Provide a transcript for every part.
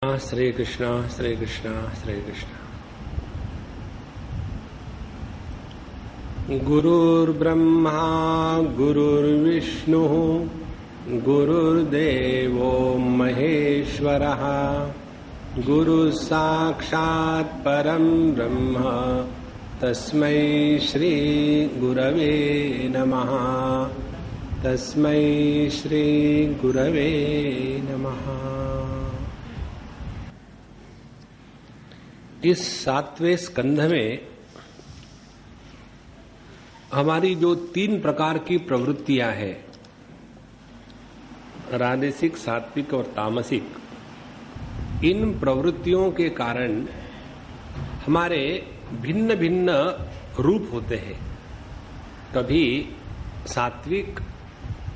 श्री कृष्ण श्री कृष्ण श्री कृष्ण। गुरुर्ब्रह्मा गुरुर्विष्णु गुरुर्देवो महेश्वरः गुरुः साक्षात् परं ब्रह्म तस्मै श्री गुरवे नमः। तस्मै श्री गुरवे नमः। इस 7वें स्कंध में हमारी जो 3 प्रकार की प्रवृत्तियां हैं, राजसिक, सात्विक और तामसिक, इन प्रवृत्तियों के कारण हमारे भिन्न भिन्न रूप होते हैं। कभी सात्विक,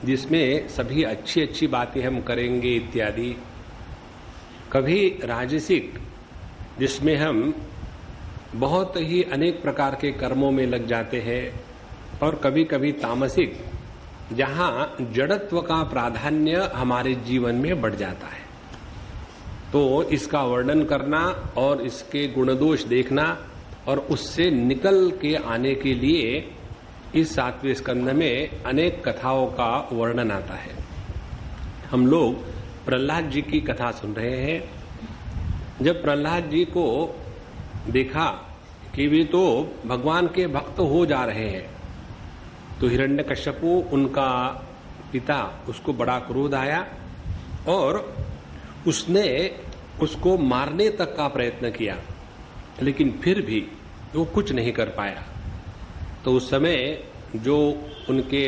जिसमें सभी अच्छी अच्छी बातें हम करेंगे इत्यादि। कभी राजसिक, जिसमें हम बहुत ही अनेक प्रकार के कर्मों में लग जाते हैं। और कभी कभी तामसिक, जहां जड़त्व का प्राधान्य हमारे जीवन में बढ़ जाता है। तो इसका वर्णन करना और इसके गुणदोष देखना और उससे निकल के आने के लिए इस 7वें स्कंध में अनेक कथाओं का वर्णन आता है। हम लोग प्रहलाद जी की कथा सुन रहे हैं। जब प्रहलाद जी को देखा कि वे तो भगवान के भक्त हो जा रहे हैं, तो हिरण्यकश्यपु, उनका पिता, उसको बड़ा क्रोध आया और उसने उसको मारने तक का प्रयत्न किया, लेकिन फिर भी वो कुछ नहीं कर पाया। तो उस समय जो उनके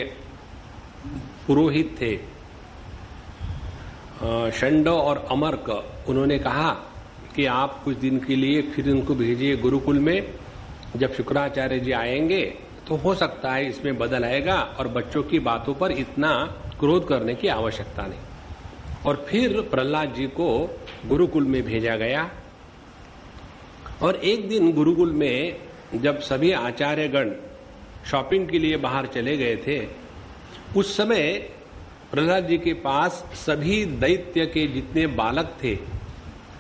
पुरोहित थे, षंड और अमर्क, उन्होंने कहा कि आप कुछ दिन के लिए फिर उनको भेजिए गुरुकुल में। जब शुक्राचार्य जी आएंगे तो हो सकता है इसमें बदल आएगा और बच्चों की बातों पर इतना क्रोध करने की आवश्यकता नहीं। और फिर प्रहलाद जी को गुरुकुल में भेजा गया। और एक दिन गुरुकुल में जब सभी आचार्यगण शॉपिंग के लिए बाहर चले गए थे, उस समय प्रहलाद जी के पास सभी दैत्य के जितने बालक थे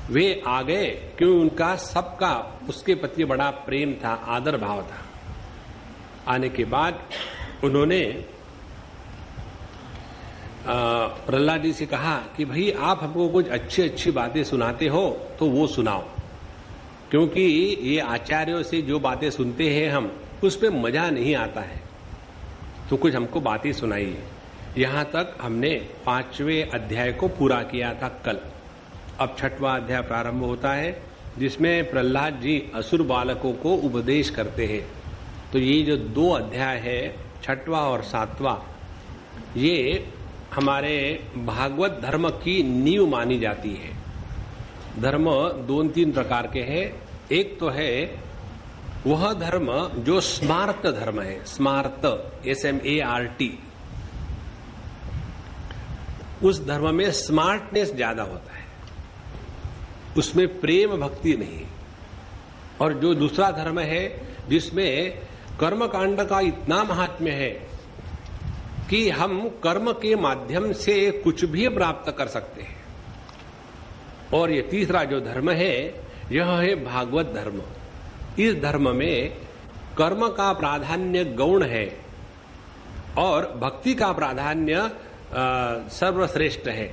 वे आ गए, क्योंकि उनका सबका उसके प्रति बड़ा प्रेम था, आदर भाव था। आने के बाद उन्होंने प्रहलाद जी से कहा कि भाई आप हमको कुछ अच्छी अच्छी बातें सुनाते हो तो वो सुनाओ, क्योंकि ये आचार्यों से जो बातें सुनते हैं हम, उस पे मजा नहीं आता है। तो कुछ हमको बातें सुनाइए। यहां तक हमने 5वें अध्याय को पूरा किया था कल। अब 6वां अध्याय प्रारंभ होता है, जिसमें प्रहलाद जी असुर बालकों को उपदेश करते हैं। तो ये जो 2 अध्याय है, 6वां और 7वां, ये हमारे भागवत धर्म की नींव मानी जाती है। धर्म 2-3 प्रकार के हैं। एक तो है वह धर्म जो स्मार्त धर्म है, स्मार्त, SMART। उस धर्म में स्मार्टनेस ज्यादा होता है, उसमें प्रेम भक्ति नहीं। और जो दूसरा धर्म है जिसमें कर्मकांड का इतना महात्म्य है कि हम कर्म के माध्यम से कुछ भी प्राप्त कर सकते हैं। और ये तीसरा जो धर्म है, यह है भागवत धर्म। इस धर्म में कर्म का प्राधान्य गौण है और भक्ति का प्राधान्य सर्वश्रेष्ठ है।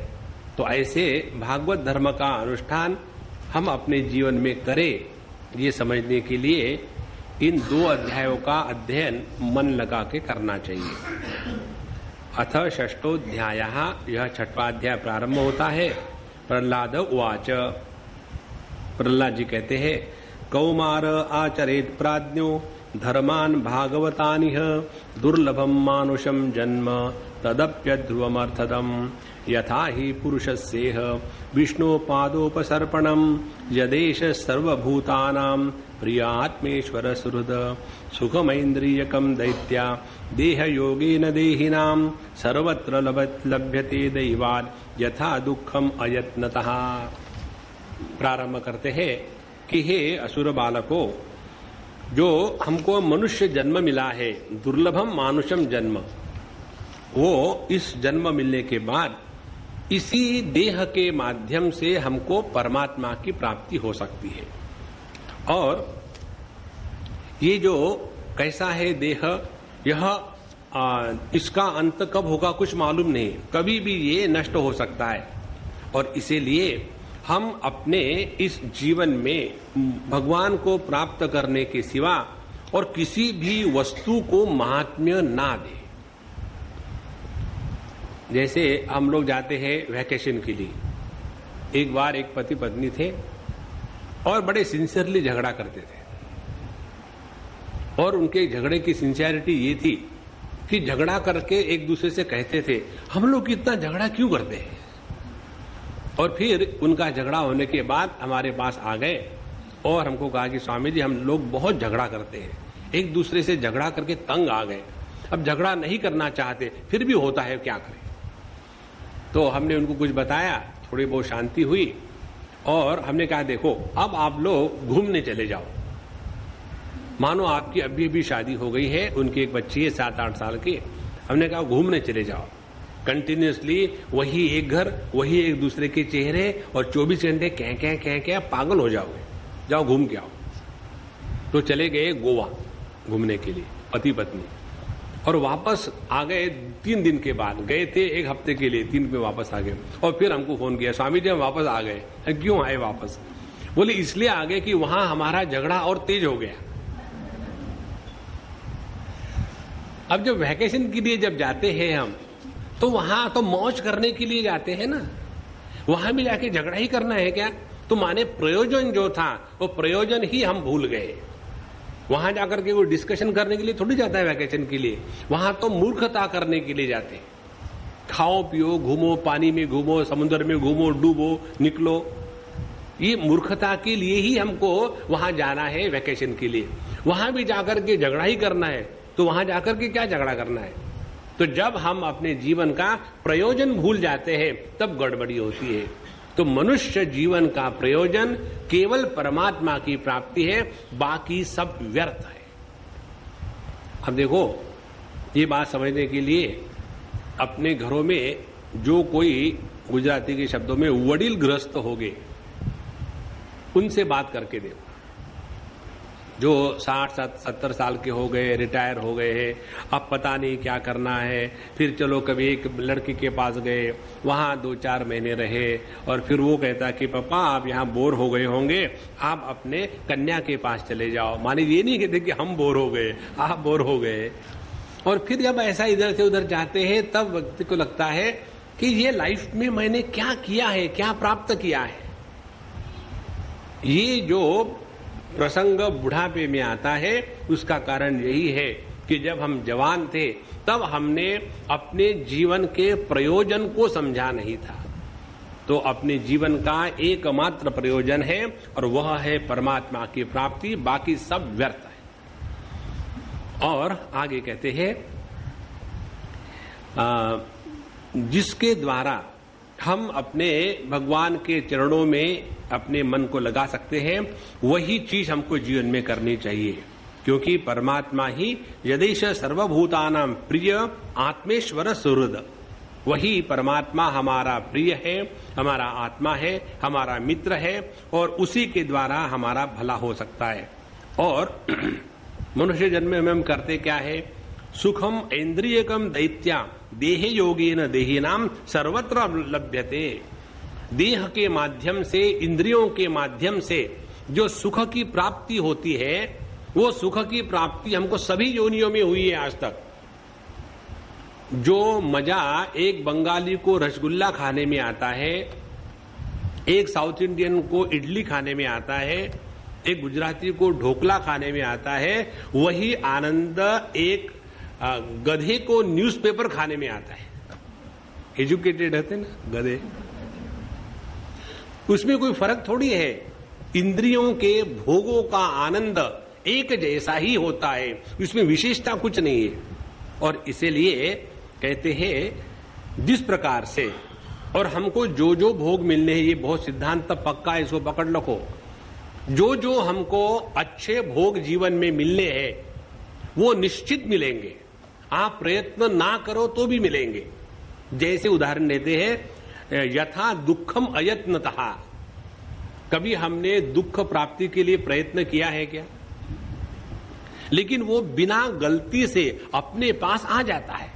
तो ऐसे भागवत धर्म का अनुष्ठान हम अपने जीवन में करें, ये समझने के लिए इन 2 अध्यायों का अध्ययन मन लगा के करना चाहिए। अथ 6ठोऽध्यायः, यह 6वां अध्याय प्रारंभ होता है। प्रहलाद उवाच, प्रहलाद जी कहते हैं, कौमार आचरेत् प्राज्ञो धर्मान् भागवतानिह दुर्लभम मानुषम जन्म तदप्यध्रुवमर्थदम् यथा हि पुरुषस्येह विष्णोपादोपसर्पणम् यदेष सर्वभूतानां प्रियात्मेश्वर सुहृद सुखमैन्द्रियकं दैत्या देहयोगेन देहिनां सर्वत्र लभ्यते दैवात् यथा दुःखम अयत्नतः। प्रारंभ करते हैं कि हे असुर बालकों, जो हमको मनुष्य जन्म मिला है, दुर्लभम मानुषम जन्म, वो इस जन्म मिलने के बाद इसी देह के माध्यम से हमको परमात्मा की प्राप्ति हो सकती है। और ये जो कैसा है देह, यह इसका अंत कब होगा कुछ मालूम नहीं, कभी भी ये नष्ट हो सकता है। और इसीलिए हम अपने इस जीवन में भगवान को प्राप्त करने के सिवा और किसी भी वस्तु को महात्म्य ना दें। जैसे हम लोग जाते हैं वैकेशन के लिए, एक बार एक पति पत्नी थे और बड़े सिंसियरली झगड़ा करते थे, और उनके झगड़े की सिंसियरिटी ये थी कि झगड़ा करके एक दूसरे से कहते थे हम लोग इतना झगड़ा क्यों करते हैं। और फिर उनका झगड़ा होने के बाद हमारे पास आ गए और हमको कहा कि स्वामी जी हम लोग बहुत झगड़ा करते हैं, एक दूसरे से झगड़ा करके तंग आ गए, अब झगड़ा नहीं करना चाहते फिर भी होता है, क्या करें। तो हमने उनको कुछ बताया, थोड़ी बहुत शांति हुई और हमने कहा देखो अब आप लोग घूमने चले जाओ। मानो आपकी अभी अभी शादी हो गई है, उनकी एक बच्ची है 7-8 साल की। हमने कहा घूमने चले जाओ, कंटिन्यूसली वही एक घर, वही एक दूसरे के चेहरे और 24 घंटे कह पागल हो जाओगे, जाओ घूम के आओ। तो चले गए गोवा घूमने के लिए पति पत्नी, और वापस आ गए 3 दिन के बाद। गए थे 1 हफ्ते के लिए, 3 दिन में वापस आ गए। और फिर हमको फोन किया स्वामी जी हम वापस आ गए। क्यों आए वापस? बोले इसलिए आ गए कि वहां हमारा झगड़ा और तेज हो गया। अब जब वैकेशन के लिए जब जाते हैं हम, तो वहां तो मौज करने के लिए जाते हैं ना, वहां भी जाके झगड़ा ही करना है क्या? तो माने प्रयोजन जो था वो प्रयोजन ही हम भूल गए। वहां जाकर के वो डिस्कशन करने के लिए थोड़ी जाता है वैकेशन के लिए, वहां तो मूर्खता करने के लिए जाते हैं। खाओ पियो घूमो, पानी में घूमो, समुद्र में घूमो, डूबो निकलो, ये मूर्खता के लिए ही हमको वहां जाना है वैकेशन के लिए। वहां भी जाकर के झगड़ा ही करना है, तो वहां जाकर के क्या झगड़ा करना है? तो जब हम अपने जीवन का प्रयोजन भूल जाते हैं तब गड़बड़ी होती है। तो मनुष्य जीवन का प्रयोजन केवल परमात्मा की प्राप्ति है, बाकी सब व्यर्थ है। अब देखो ये बात समझने के लिए अपने घरों में जो कोई गुजराती के शब्दों में वडील गृहस्थ हो गए, उनसे बात करके देखो। जो 60-70 साल के हो गए, रिटायर हो गए हैं, अब पता नहीं क्या करना है। फिर चलो कभी एक लड़की के पास गए, वहां 2-4 महीने रहे और फिर वो कहता कि पापा आप यहाँ बोर हो गए होंगे, आप अपने कन्या के पास चले जाओ। माने ये नहीं कहते कि हम बोर हो गए, आप बोर हो गए। और फिर जब ऐसा इधर से उधर जाते हैं तब व्यक्ति को लगता है कि ये लाइफ में मैंने क्या किया है, क्या प्राप्त किया है। ये जो प्रसंग बुढ़ापे में आता है उसका कारण यही है कि जब हम जवान थे तब हमने अपने जीवन के प्रयोजन को समझा नहीं था। तो अपने जीवन का एकमात्र प्रयोजन है और वह है परमात्मा की प्राप्ति, बाकी सब व्यर्थ है। और आगे कहते हैं जिसके द्वारा हम अपने भगवान के चरणों में अपने मन को लगा सकते हैं, वही चीज हमको जीवन में करनी चाहिए। क्योंकि परमात्मा ही यदेश सर्वभूतानां प्रिय आत्मेश्वर सुहृद, वही परमात्मा हमारा प्रिय है, हमारा आत्मा है, हमारा मित्र है और उसी के द्वारा हमारा भला हो सकता है। और मनुष्य जन्म में हम करते क्या है? सुखम ऐन्द्रियकम दैत्या देहे योगेन देहिनाम सर्वत्र लभ्यते। देह के माध्यम से, इंद्रियों के माध्यम से जो सुख की प्राप्ति होती है, वो सुख की प्राप्ति हमको सभी योनियों में हुई है आज तक। जो मजा एक बंगाली को रसगुल्ला खाने में आता है, एक साउथ इंडियन को इडली खाने में आता है, एक गुजराती को ढोकला खाने में आता है, वही आनंद एक गधे को न्यूज़पेपर खाने में आता है। एजुकेटेड होते ना गधे, उसमें कोई फर्क थोड़ी है। इंद्रियों के भोगों का आनंद एक जैसा ही होता है, उसमें विशेषता कुछ नहीं है। और इसीलिए कहते हैं जिस प्रकार से, और हमको जो जो भोग मिलने हैं, ये बहुत सिद्धांत पक्का है, इसको पकड़ रखो। जो जो हमको अच्छे भोग जीवन में मिलने हैं वो निश्चित मिलेंगे, आप प्रयत्न ना करो तो भी मिलेंगे। जैसे उदाहरण देते हैं, यथा दुखम अयत्नतः, कभी हमने दुख प्राप्ति के लिए प्रयत्न किया है क्या? लेकिन वो बिना गलती से अपने पास आ जाता है।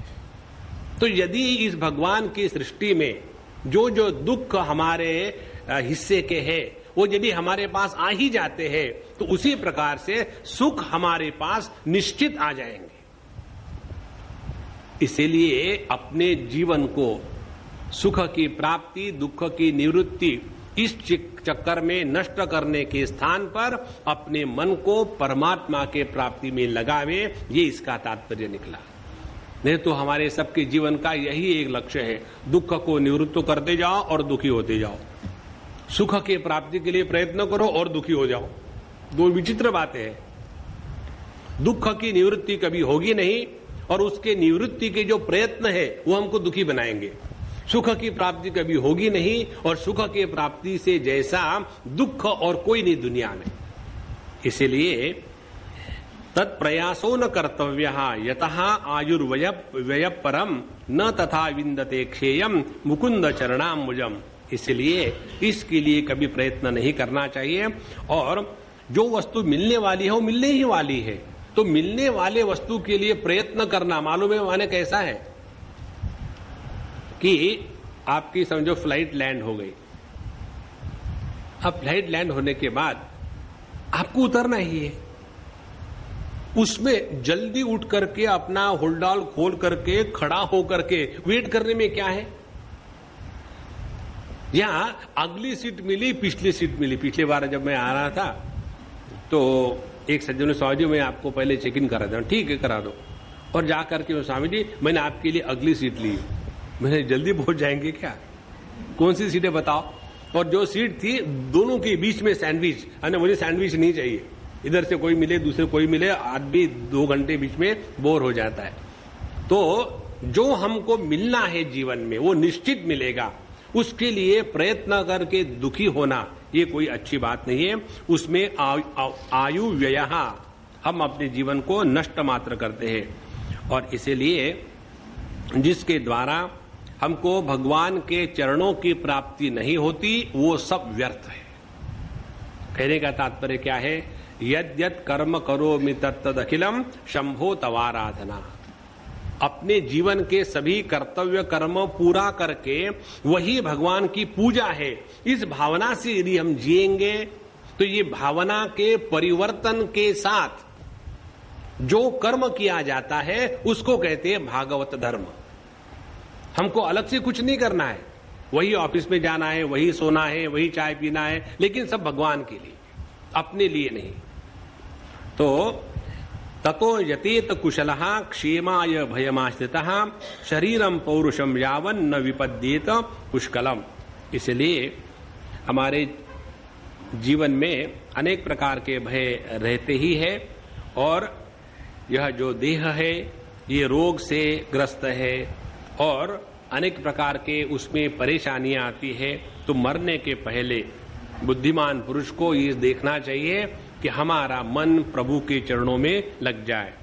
तो यदि इस भगवान की सृष्टि में जो जो दुख हमारे हिस्से के हैं वो यदि हमारे पास आ ही जाते हैं तो उसी प्रकार से सुख हमारे पास निश्चित आ जाएंगे। इसीलिए अपने जीवन को सुख की प्राप्ति, दुख की निवृत्ति, इस चक्कर में नष्ट करने के स्थान पर अपने मन को परमात्मा के प्राप्ति में लगावे, ये इसका तात्पर्य निकला। नहीं तो हमारे सबके जीवन का यही एक लक्ष्य है, दुख को निवृत्त करते जाओ और दुखी होते जाओ, सुख के प्राप्ति के लिए प्रयत्न करो और दुखी हो जाओ। दो विचित्र बातें हैं। दुख की निवृत्ति कभी होगी नहीं और उसके निवृत्ति के जो प्रयत्न है वो हमको दुखी बनाएंगे। सुख की प्राप्ति कभी होगी नहीं और सुख की प्राप्ति से जैसा दुख और कोई नहीं दुनिया में। इसीलिए तत्प्रयासो न कर्तव्य यतः आयुर्वय परम न तथा विंदते क्षेयम मुकुंद चरणाम्बुजम। इसलिए इसके लिए कभी प्रयत्न नहीं करना चाहिए और जो वस्तु मिलने वाली है वो मिलने ही वाली है। तो मिलने वाले वस्तु के लिए प्रयत्न करना मालूम है माने कैसा है कि आपकी समझो फ्लाइट लैंड हो गई। अब फ्लाइट लैंड होने के बाद आपको उतरना ही है, उसमें जल्दी उठ करके अपना होल्डॉल खोल करके खड़ा हो करके वेट करने में क्या है? यहां अगली सीट मिली, पिछली सीट मिली। पिछले बार जब मैं आ रहा था तो एक सज्जन ने, स्वामी जी मैं आपको पहले चेक इन करा दूं। ठीक है करा दो। और जा करके स्वामी जी मैंने आपके लिए अगली सीट ली। मैंने जल्दी पहुंच जाएंगे क्या? कौन सी सीटें बताओ? और जो सीट थी दोनों के बीच में सैंडविच, मुझे सैंडविच नहीं चाहिए, इधर से कोई मिले दूसरे कोई मिले, आदमी 2 घंटे बीच में बोर हो जाता है। तो जो हमको मिलना है जीवन में वो निश्चित मिलेगा, उसके लिए प्रयत्न करके दुखी होना ये कोई अच्छी बात नहीं है। उसमें आयु व्यय हम अपने जीवन को नष्ट मात्र करते हैं और इसीलिए जिसके द्वारा हमको भगवान के चरणों की प्राप्ति नहीं होती वो सब व्यर्थ है। कहने का तात्पर्य क्या है? यद्यत कर्म करोमि तत्तद अखिलम शंभो तवाराधना। अपने जीवन के सभी कर्तव्य कर्म पूरा करके वही भगवान की पूजा है, इस भावना से यदि हम जिएंगे तो ये भावना के परिवर्तन के साथ जो कर्म किया जाता है उसको कहते हैं भागवत धर्म। हमको अलग से कुछ नहीं करना है, वही ऑफिस में जाना है, वही सोना है, वही चाय पीना है, लेकिन सब भगवान के लिए, अपने लिए नहीं। तो ततो यतेत कुशलः क्षेमाय भयमाश्रितः शरीरम पौरुषम यावन न विपद्येत पुष्कलम। इसलिए हमारे जीवन में अनेक प्रकार के भय रहते ही है और यह जो देह है ये रोग से ग्रस्त है और अनेक प्रकार के उसमें परेशानियां आती है। तो मरने के पहले बुद्धिमान पुरुष को ये देखना चाहिए कि हमारा मन प्रभु के चरणों में लग जाए।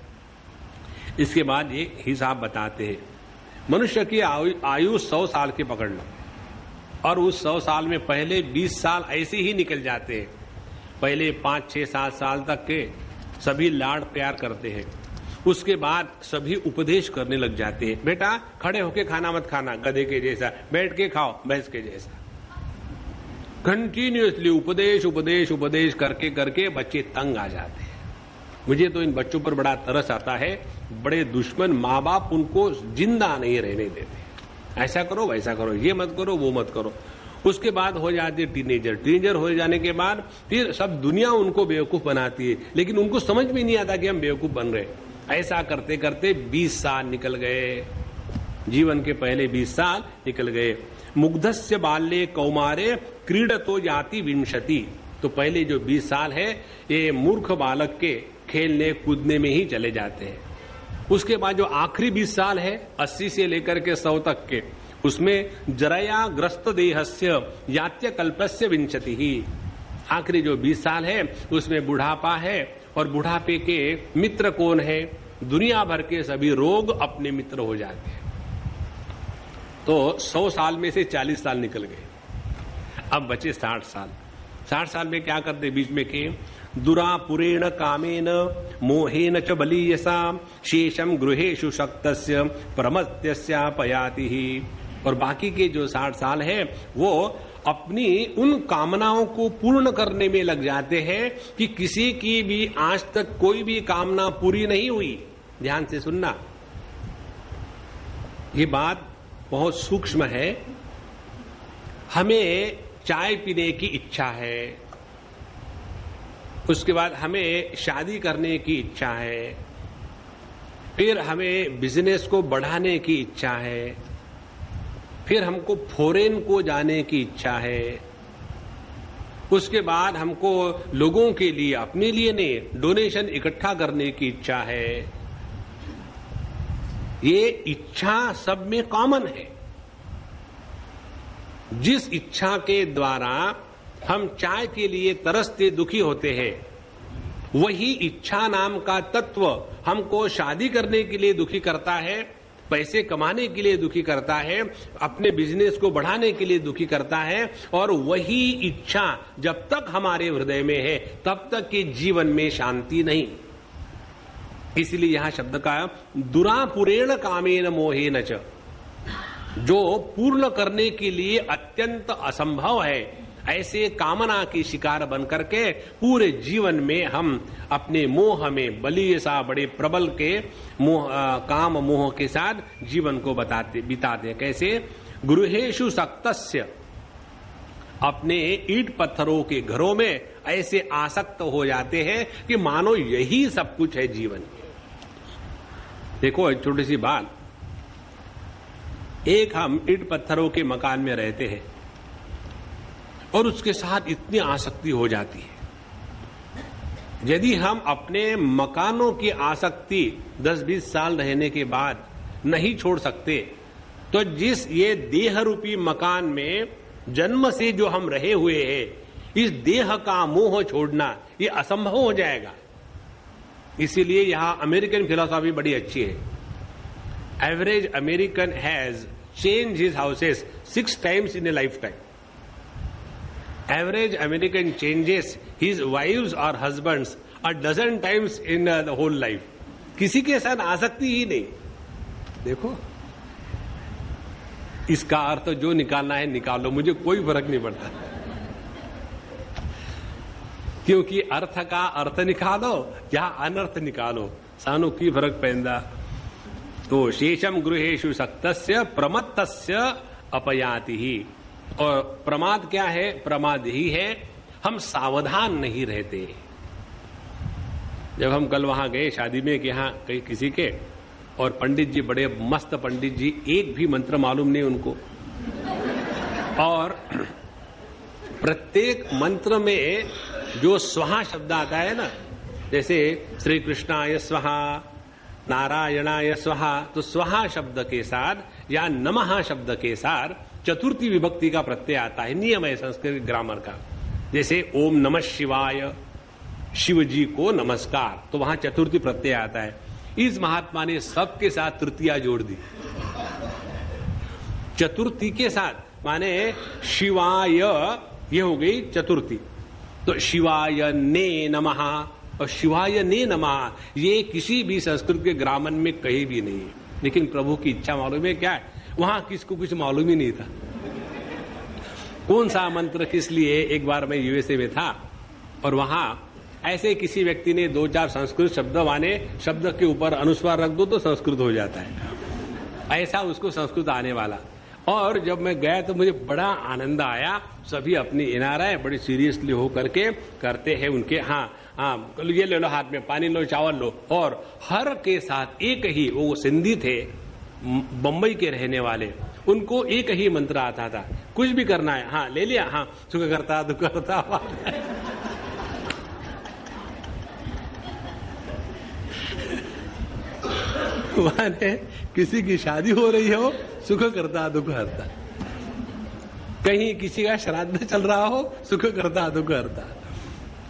इसके बाद ये हिसाब बताते हैं, मनुष्य की आयु 100 साल की पकड़ लो और उस 100 साल में पहले 20 साल ऐसे ही निकल जाते हैं। पहले 5, 6, 7 साल तक के सभी लाड प्यार करते हैं, उसके बाद सभी उपदेश करने लग जाते हैं। बेटा खड़े होके खाना मत खाना, गधे के जैसा, बैठ के खाओ भैंस के जैसा। कंटिन्यूअसली उपदेश उपदेश उपदेश करके करके बच्चे तंग आ जाते हैं। मुझे तो इन बच्चों पर बड़ा तरस आता है, बड़े दुश्मन माँ बाप उनको जिंदा नहीं रहने देते। ऐसा करो वैसा करो, ये मत करो वो मत करो। उसके बाद हो जाते टीनेजर, टीनेजर हो जाने के बाद फिर सब दुनिया उनको बेवकूफ बनाती है, लेकिन उनको समझ में नहीं आता कि हम बेवकूफ बन रहे। ऐसा करते करते 20 साल निकल गए, जीवन के पहले 20 साल निकल गए। मुग्धस्य बाल्ये कौमारे क्रीडतो जाति विंशति। तो पहले जो 20 साल है ये मूर्ख बालक के खेलने कूदने में ही चले जाते हैं। उसके बाद जो आखिरी 20 साल है 80 से लेकर के 100 तक के, उसमें जरया ग्रस्त देहस्य यात्य कल्पस्य विंशति ही। आखिरी जो 20 साल है उसमें बुढ़ापा है और बुढ़ापे के मित्र कौन है? दुनिया भर के सभी रोग अपने मित्र हो जाते हैं। तो 100 साल में से 40 साल निकल गए, अब बचे 60 साल। 60 साल में क्या करते बीच में के? दुरापुरेण कामेन मोहेन च बलीयसा शेषम गृहेषु शक्तस्य प्रमत्यस्यापयाति ही। और बाकी के जो 60 साल है वो अपनी उन कामनाओं को पूर्ण करने में लग जाते हैं कि किसी की भी आज तक कोई भी कामना पूरी नहीं हुई। ध्यान से सुनना, ये बात बहुत सूक्ष्म है। हमें चाय पीने की इच्छा है, उसके बाद हमें शादी करने की इच्छा है, फिर हमें बिजनेस को बढ़ाने की इच्छा है, फिर हमको फॉरेन को जाने की इच्छा है, उसके बाद हमको लोगों के लिए, अपने लिए नहीं, डोनेशन इकट्ठा करने की इच्छा है। ये इच्छा सब में कॉमन है। जिस इच्छा के द्वारा हम चाय के लिए तरसते दुखी होते हैं, वही इच्छा नाम का तत्व हमको शादी करने के लिए दुखी करता है, पैसे कमाने के लिए दुखी करता है, अपने बिजनेस को बढ़ाने के लिए दुखी करता है। और वही इच्छा जब तक हमारे हृदय में है तब तक के जीवन में शांति नहीं। इसलिए यहां शब्द का दुरापुरेण कामेन मोहेन च, जो पूर्ण करने के लिए अत्यंत असंभव है, ऐसे कामना की शिकार बन करके पूरे जीवन में हम अपने मोह में बलीयसा, बड़े प्रबल के मोह, काम मोह के साथ जीवन को बिताते हैं। कैसे? गृहेषु सक्तस्य, अपने ईंट पत्थरों के घरों में ऐसे आसक्त हो जाते हैं कि मानो यही सब कुछ है जीवन। देखो एक छोटी सी बात, एक हम ईंट पत्थरों के मकान में रहते हैं और उसके साथ इतनी आसक्ति हो जाती है। यदि हम अपने मकानों की आसक्ति 10-20 साल रहने के बाद नहीं छोड़ सकते, तो जिस ये देह रूपी मकान में जन्म से जो हम रहे हुए हैं, इस देह का मोह छोड़ना ये असंभव हो जाएगा। इसीलिए यहां अमेरिकन फिलॉसफी बड़ी अच्छी है। Average American has change his houses 6 times in a lifetime. Average American changes his wives or husbands a dozen times in the whole life. किसी के साथ आसक्ति ही नहीं। देखो, इसका अर्थ जो निकालना है निकालो, मुझे कोई फर्क नहीं पड़ता, क्योंकि अर्थ का अर्थ निकालो या अनर्थ निकालो, सानू की फर्क पैदा। तो शेषम गृहेषु सक्तस्य प्रमत्तस्य अपयाति ही। और प्रमाद क्या है? प्रमाद ही है हम सावधान नहीं रहते। जब हम कल वहां गए शादी में कि यहां कहीं किसी के, और पंडित जी बड़े मस्त पंडित जी, एक भी मंत्र मालूम नहीं उनको, और प्रत्येक मंत्र में जो स्वाहा शब्द आता है ना, जैसे श्री कृष्णाय स्वाहा, नारायणाय स्वाहा, तो स्वाहा शब्द के साथ या नमः शब्द के साथ चतुर्थी विभक्ति का प्रत्यय आता है। नियम है संस्कृत ग्रामर का। जैसे ओम नमः शिवाय, शिव जी को नमस्कार, तो वहां चतुर्थी प्रत्यय आता है। इस महात्मा ने सबके साथ तृतीया जोड़ दी, चतुर्थी के साथ, माने शिवाय, ये हो गई चतुर्थी। तो शिवाय ने नमः और शिवाय ने नमः, ये किसी भी संस्कृत के ग्रामर में कहीं भी नहीं है। लेकिन प्रभु की इच्छा मालूम है क्या है? वहां किसको कुछ मालूम ही नहीं था कौन सा मंत्र किस लिए। एक बार मैं यूएसए में था और वहां ऐसे किसी व्यक्ति ने 2-4 संस्कृत शब्द, माने शब्द के ऊपर अनुस्वार रख दो तो संस्कृत हो जाता है, ऐसा उसको संस्कृत आने वाला। और जब मैं गया तो मुझे बड़ा आनंद आया। सभी अपनी एनआरआई बड़ी सीरियसली हो करके करते हैं उनके, हाँ ये ले लो हाथ में, पानी लो, चावल लो। और हर के साथ एक ही, वो सिंधी थे, बंबई के रहने वाले, उनको एक ही मंत्र आता था, कुछ भी करना है, हाँ ले लिया, हाँ सुख करता दुख करता। माने किसी की शादी हो रही हो, सुख करता दुख हरता, कहीं किसी का श्राद्ध चल रहा हो, सुख करता दुख हरता,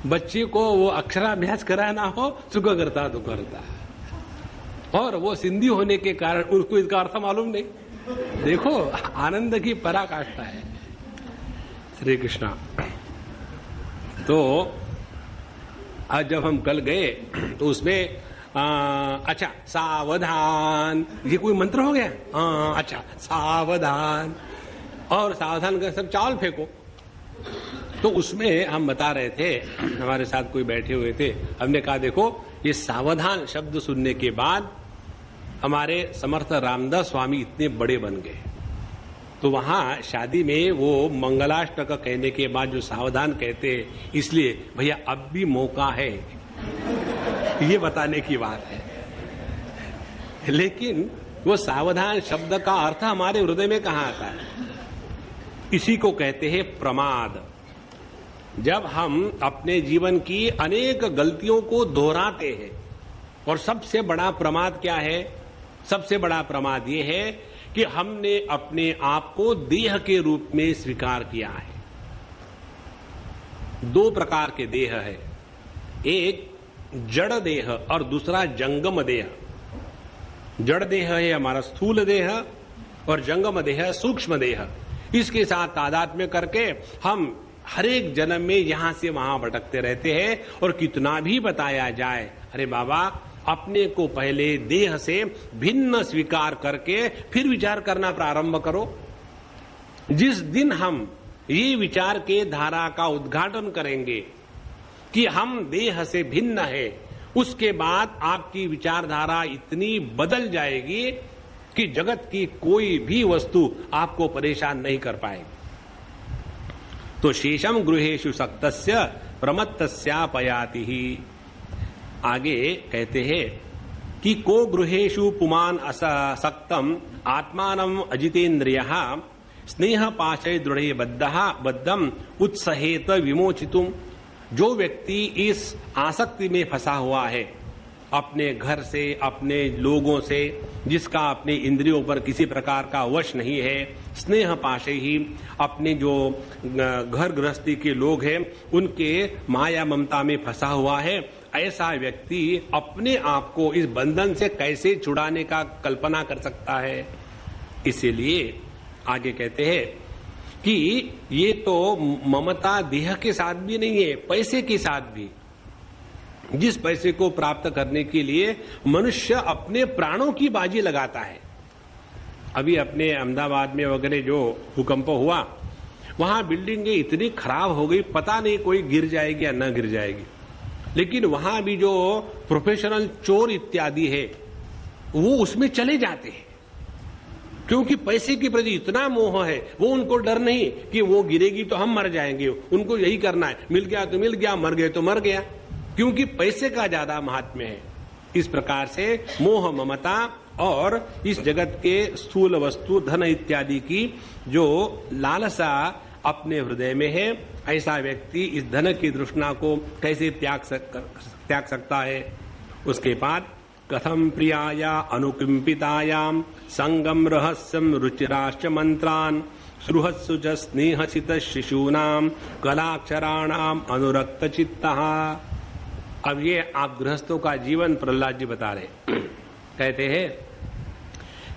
बच्चे को वो अक्षराभ्यास कराना हो, सुख करता दुख हरता। और वो सिंधी होने के कारण उनको इसका अर्थ मालूम नहीं, देखो आनंद की पराकाष्ठा है। श्री कृष्णा। तो आज जब हम कल गए तो उसमें अच्छा सावधान, ये कोई मंत्र हो गया? अच्छा सावधान, और सावधान कर सब चावल फेंको। तो उसमें हम बता रहे थे, हमारे साथ कोई बैठे हुए थे, हमने कहा देखो ये सावधान शब्द सुनने के बाद हमारे समर्थ रामदास स्वामी इतने बड़े बन गए। तो वहां शादी में वो मंगलाष्टक कहने के बाद जो सावधान कहते हैं, इसलिए भैया अब भी मौका है ये बताने की बात है। लेकिन वो सावधान शब्द का अर्थ हमारे हृदय में कहां आता है? इसी को कहते हैं प्रमाद। जब हम अपने जीवन की अनेक गलतियों को दोहराते हैं, और सबसे बड़ा प्रमाद क्या है? सबसे बड़ा प्रमाद ये है कि हमने अपने आप को देह के रूप में स्वीकार किया है। दो प्रकार के देह है, एक जड़ देह और दूसरा जंगम देह। जड़ देह है हमारा स्थूल देह और जंगम देह सूक्ष्म देह। इसके साथ तादात्म्य करके हम हर एक जन्म में यहां से वहां भटकते रहते हैं। और कितना भी बताया जाए, अरे बाबा अपने को पहले देह से भिन्न स्वीकार करके फिर विचार करना प्रारंभ करो। जिस दिन हम ये विचार के धारा का उद्घाटन करेंगे कि हम देह से भिन्न है, उसके बाद आपकी विचारधारा इतनी बदल जाएगी कि जगत की कोई भी वस्तु आपको परेशान नहीं कर पाएगी। तो शेषम गृहेषु सक्तस्य प्रमत्तस्यापयाति ही। आगे कहते हैं कि को गृहेषु पुमान असक्तम आत्मानम अजितेन्द्रियः स्नेह पाशय दृढ़े बद्धम उत्सहेत विमोचितुम। जो व्यक्ति इस आसक्ति में फंसा हुआ है, अपने घर से, अपने लोगों से, जिसका अपने इंद्रियों पर किसी प्रकार का वश नहीं है, स्नेह पाशे ही अपने जो घर गृहस्थी के लोग हैं उनके माया ममता में फंसा हुआ है, ऐसा व्यक्ति अपने आप को इस बंधन से कैसे छुड़ाने का कल्पना कर सकता है? इसीलिए आगे कहते हैं कि ये तो ममता देह के साथ भी नहीं है, पैसे के साथ भी। जिस पैसे को प्राप्त करने के लिए मनुष्य अपने प्राणों की बाजी लगाता है। अभी अपने अहमदाबाद में वगैरह जो भूकंप हुआ, वहां बिल्डिंगें इतनी खराब हो गई, पता नहीं कोई गिर जाएगी या न गिर जाएगी। लेकिन वहां भी जो प्रोफेशनल चोर इत्यादि है वो उसमें चले जाते हैं, क्योंकि पैसे के प्रति इतना मोह है। वो उनको डर नहीं कि वो गिरेगी तो हम मर जाएंगे, उनको यही करना है, मिल गया तो मिल गया, मर गए तो मर गया, क्योंकि पैसे का ज्यादा महात्म्य है। इस प्रकार से मोह ममता और इस जगत के स्थूल वस्तु धन इत्यादि की जो लालसा अपने हृदय में है, ऐसा व्यक्ति इस धन की तृष्णा को कैसे त्याग सकता है? उसके बाद कथम प्रियाया अनुकंपितायाम संगम रहस्यम रुचिराश्च मंत्रान सुहत्सु च स्नेहसित शिशूनाम कलाक्षराणाम अनुरक्त चित्तः। अब ये आप गृहस्थों का जीवन प्रहलाद जी बता रहे। कहते हैं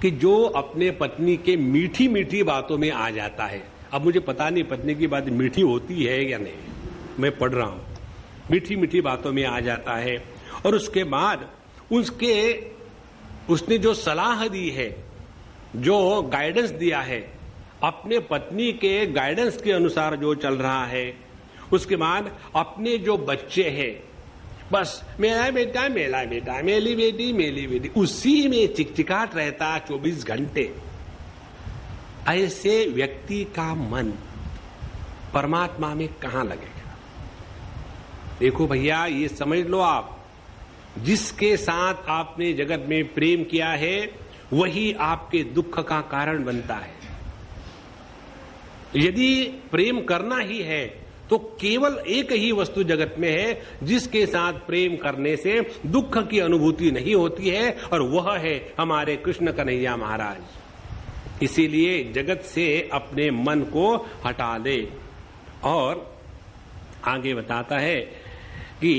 कि जो अपने पत्नी के मीठी मीठी बातों में आ जाता है, अब मुझे पता नहीं पत्नी की बात मीठी होती है या नहीं, मैं पढ़ रहा हूं, मीठी मीठी बातों में आ जाता है, और उसके बाद उसने जो सलाह दी है, जो गाइडेंस दिया है, अपने पत्नी के गाइडेंस के अनुसार जो चल रहा है, उसके बाद अपने जो बच्चे हैं, बस मेरा बेटा मेरा बेटा, मेरी बेटी, उसी में चिकचिकाट रहता 24 घंटे। ऐसे व्यक्ति का मन परमात्मा में कहां लगेगा? देखो भैया, ये समझ लो आप, जिसके साथ आपने जगत में प्रेम किया है वही आपके दुख का कारण बनता है। यदि प्रेम करना ही है तो केवल एक ही वस्तु जगत में है जिसके साथ प्रेम करने से दुख की अनुभूति नहीं होती है, और वह है हमारे कृष्ण कन्हैया महाराज। इसीलिए जगत से अपने मन को हटा दे। और आगे बताता है कि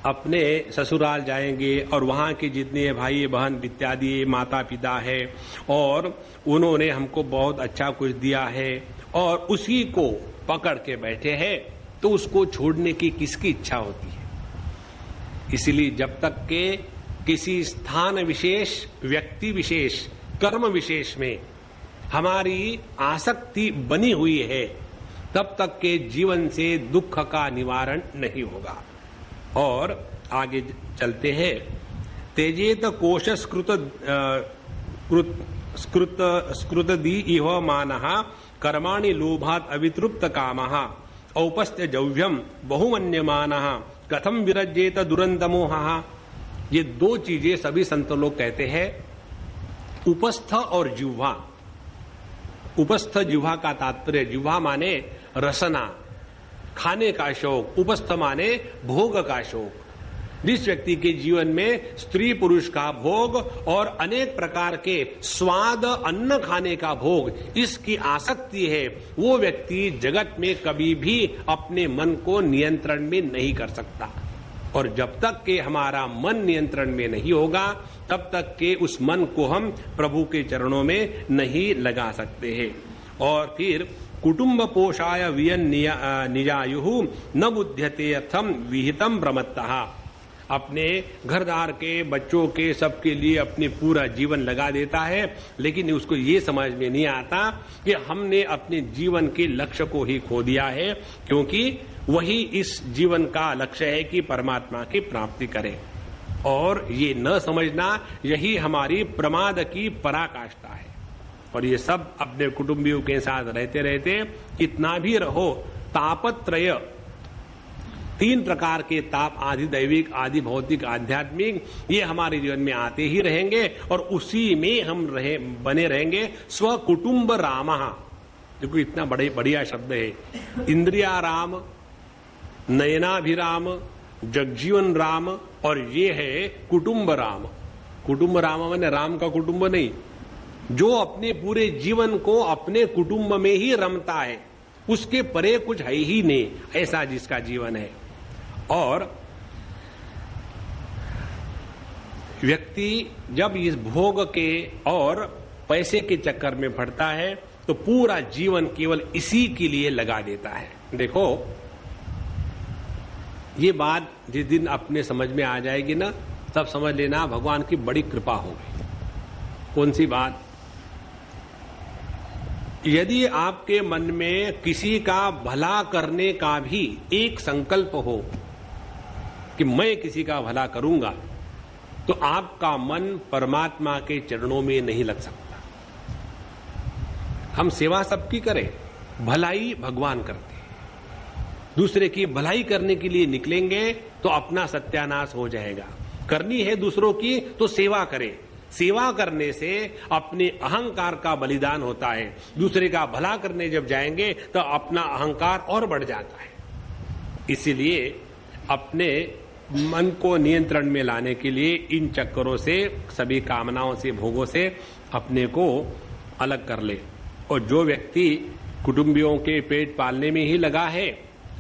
अपने ससुराल जाएंगे और वहां के जितने भाई बहन इत्यादि माता पिता है और उन्होंने हमको बहुत अच्छा कुछ दिया है और उसी को पकड़ के बैठे हैं, तो उसको छोड़ने की किसकी इच्छा होती है? इसलिए जब तक के किसी स्थान विशेष, व्यक्ति विशेष, कर्म विशेष में हमारी आसक्ति बनी हुई है, तब तक के जीवन से दुख का निवारण नहीं होगा। और आगे चलते हैं। तेजेत कोश स्कृतदी इह मानः कर्माणि लोभात् अवितृप्त कामः औपस्थ्य जव्यम बहुमन्यमानः कथम विरजेत दुरंत मोहः। ये दो चीजें सभी संत लोग कहते हैं, उपस्थ और जिह्वा। उपस्थ जिह्वा का तात्पर्य, जिह्वा माने रसना, खाने का शौक, उपस्थ माने भोग का शौक। जिस व्यक्ति के जीवन में स्त्री पुरुष का भोग और अनेक प्रकार के स्वाद अन्न खाने का भोग, इसकी आसक्ति है, वो व्यक्ति जगत में कभी भी अपने मन को नियंत्रण में नहीं कर सकता। और जब तक के हमारा मन नियंत्रण में नहीं होगा, तब तक के उस मन को हम प्रभु के चरणों में नहीं लगा सकते हैं। और फिर कुटुंब पोषाय वियन निजायुः न बुध्यते अर्थम विहितम प्रमत्तः। अपने घरदार के, बच्चों के, सबके लिए अपने पूरा जीवन लगा देता है, लेकिन उसको ये समझ में नहीं आता कि हमने अपने जीवन के लक्ष्य को ही खो दिया है, क्योंकि वही इस जीवन का लक्ष्य है कि परमात्मा की प्राप्ति करें। और ये न समझना, यही हमारी प्रमाद की पराकाष्ठा है। और ये सब अपने कुटुंबियों के साथ रहते रहते कितना भी रहो, तापत्रय, तीन प्रकार के ताप, आदि दैविक, आदि भौतिक, आध्यात्मिक, ये हमारे जीवन में आते ही रहेंगे और उसी में हम बने रहेंगे। स्वकुटुंब रामः, देखो इतना बढ़िया शब्द है। इंद्रिया राम, नयनाभिराम, जगजीवन राम, और ये है कुटुंब राम। कुटुंब राम माने राम का कुटुंब नहीं, जो अपने पूरे जीवन को अपने कुटुंब में ही रमता है, उसके परे कुछ है ही नहीं, ऐसा जिसका जीवन है। और व्यक्ति जब इस भोग के और पैसे के चक्कर में पड़ता है, तो पूरा जीवन केवल इसी के लिए लगा देता है। देखो, ये बात जिस दिन अपने समझ में आ जाएगी ना, तब समझ लेना भगवान की बड़ी कृपा होगी। कौन सी बात? यदि आपके मन में किसी का भला करने का भी एक संकल्प हो कि मैं किसी का भला करूंगा, तो आपका मन परमात्मा के चरणों में नहीं लग सकता। हम सेवा सबकी करें, भलाई भगवान करते हैं। दूसरे की भलाई करने के लिए निकलेंगे तो अपना सत्यानाश हो जाएगा। करनी है दूसरों की तो सेवा करें। सेवा करने से अपने अहंकार का बलिदान होता है। दूसरे का भला करने जब जाएंगे तो अपना अहंकार और बढ़ जाता है। इसीलिए अपने मन को नियंत्रण में लाने के लिए इन चक्करों से, सभी कामनाओं से, भोगों से अपने को अलग कर ले। और जो व्यक्ति कुटुंबियों के पेट पालने में ही लगा है,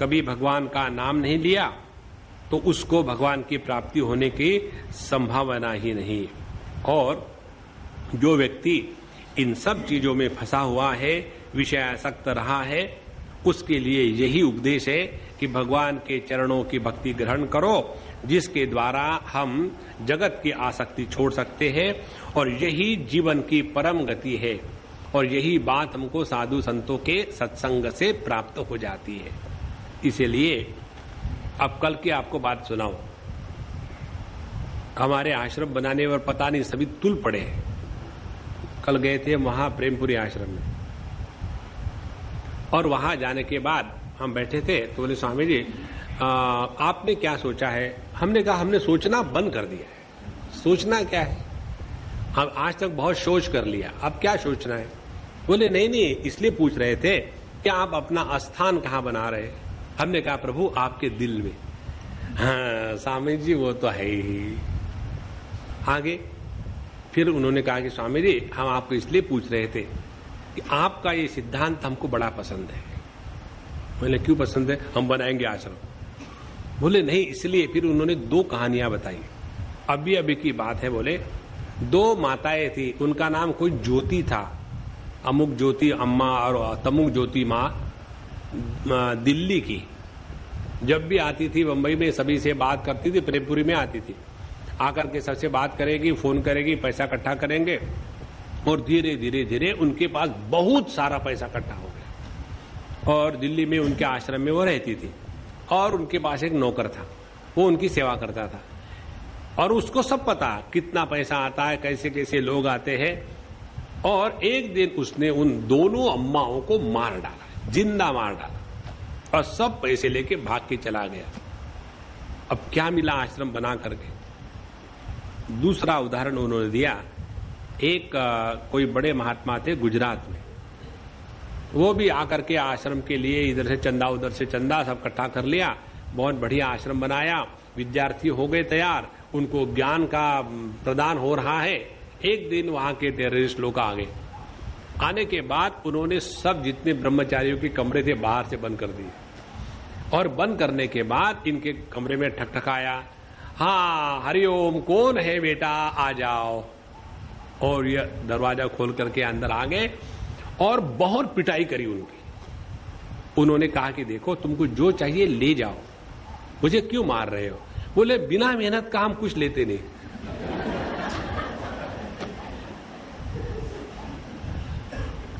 कभी भगवान का नाम नहीं लिया, तो उसको भगवान की प्राप्ति होने की संभावना ही नहीं। और जो व्यक्ति इन सब चीजों में फंसा हुआ है, विषयासक्त रहा है, उसके लिए यही उपदेश है कि भगवान के चरणों की भक्ति ग्रहण करो, जिसके द्वारा हम जगत की आसक्ति छोड़ सकते हैं। और यही जीवन की परम गति है। और यही बात हमको साधु संतों के सत्संग से प्राप्त हो जाती है। इसीलिए अब कल की आपको बात सुनाओ। हमारे आश्रम बनाने पर पता नहीं सभी तुल पड़े हैं। कल गए थे वहां प्रेमपुरी आश्रम में, और वहां जाने के बाद हम बैठे थे तो बोले, स्वामी जी आपने क्या सोचा है? हमने कहा हमने सोचना बंद कर दिया है। सोचना क्या है? हम आज तक बहुत सोच कर लिया, अब क्या सोचना है? बोले नहीं, इसलिए पूछ रहे थे कि आप अपना स्थान कहाँ बना रहे? हमने कहा प्रभु आपके दिल में। हाँ स्वामी जी वो तो है ही। आगे फिर उन्होंने कहा कि स्वामी जी हम आपको इसलिए पूछ रहे थे कि आपका ये सिद्धांत हमको बड़ा पसंद है। बोले क्यों पसंद है? हम बनाएंगे आश्रम। बोले नहीं, इसलिए फिर उन्होंने 2 कहानियां बताई। अभी अभी की बात है। बोले 2 माताएं थी, उनका नाम कोई ज्योति था, अमुक ज्योति अम्मा और तमुक ज्योति माँ, दिल्ली की। जब भी आती थी बंबई में सभी से बात करती थी, प्रेमपुरी में आती थी, आकर के सबसे बात करेगी, फोन करेगी, पैसा इकट्ठा करेंगे और धीरे धीरे धीरे उनके पास बहुत सारा पैसा इकट्ठा हो गया। और दिल्ली में उनके आश्रम में वो रहती थी और उनके पास एक नौकर था, वो उनकी सेवा करता था और उसको सब पता कितना पैसा आता है, कैसे कैसे लोग आते हैं। और एक दिन उसने उन दोनों अम्माओं को मार डाला, जिंदा मार डाला और सब पैसे लेके भाग के चला गया। अब क्या मिला आश्रम बना करके? दूसरा उदाहरण उन्होंने दिया, एक कोई बड़े महात्मा थे गुजरात में, वो भी आकर के आश्रम के लिए इधर से चंदा उधर से चंदा सब इकट्ठा कर लिया, बहुत बढ़िया आश्रम बनाया, विद्यार्थी हो गए तैयार, उनको ज्ञान का प्रदान हो रहा है। एक दिन वहां के टेररिस्ट लोग आ गए। आने के बाद उन्होंने सब जितने ब्रह्मचारियों के कमरे थे बाहर से बंद कर दिए और बंद करने के बाद इनके कमरे में ठकठकाया, हाँ हरिओम, कौन है बेटा, आ जाओ। और ये दरवाजा खोल करके अंदर आ गए और बहुत पिटाई करी उनकी। उन्होंने कहा कि देखो तुमको जो चाहिए ले जाओ, मुझे क्यों मार रहे हो? बोले बिना मेहनत का हम कुछ लेते नहीं।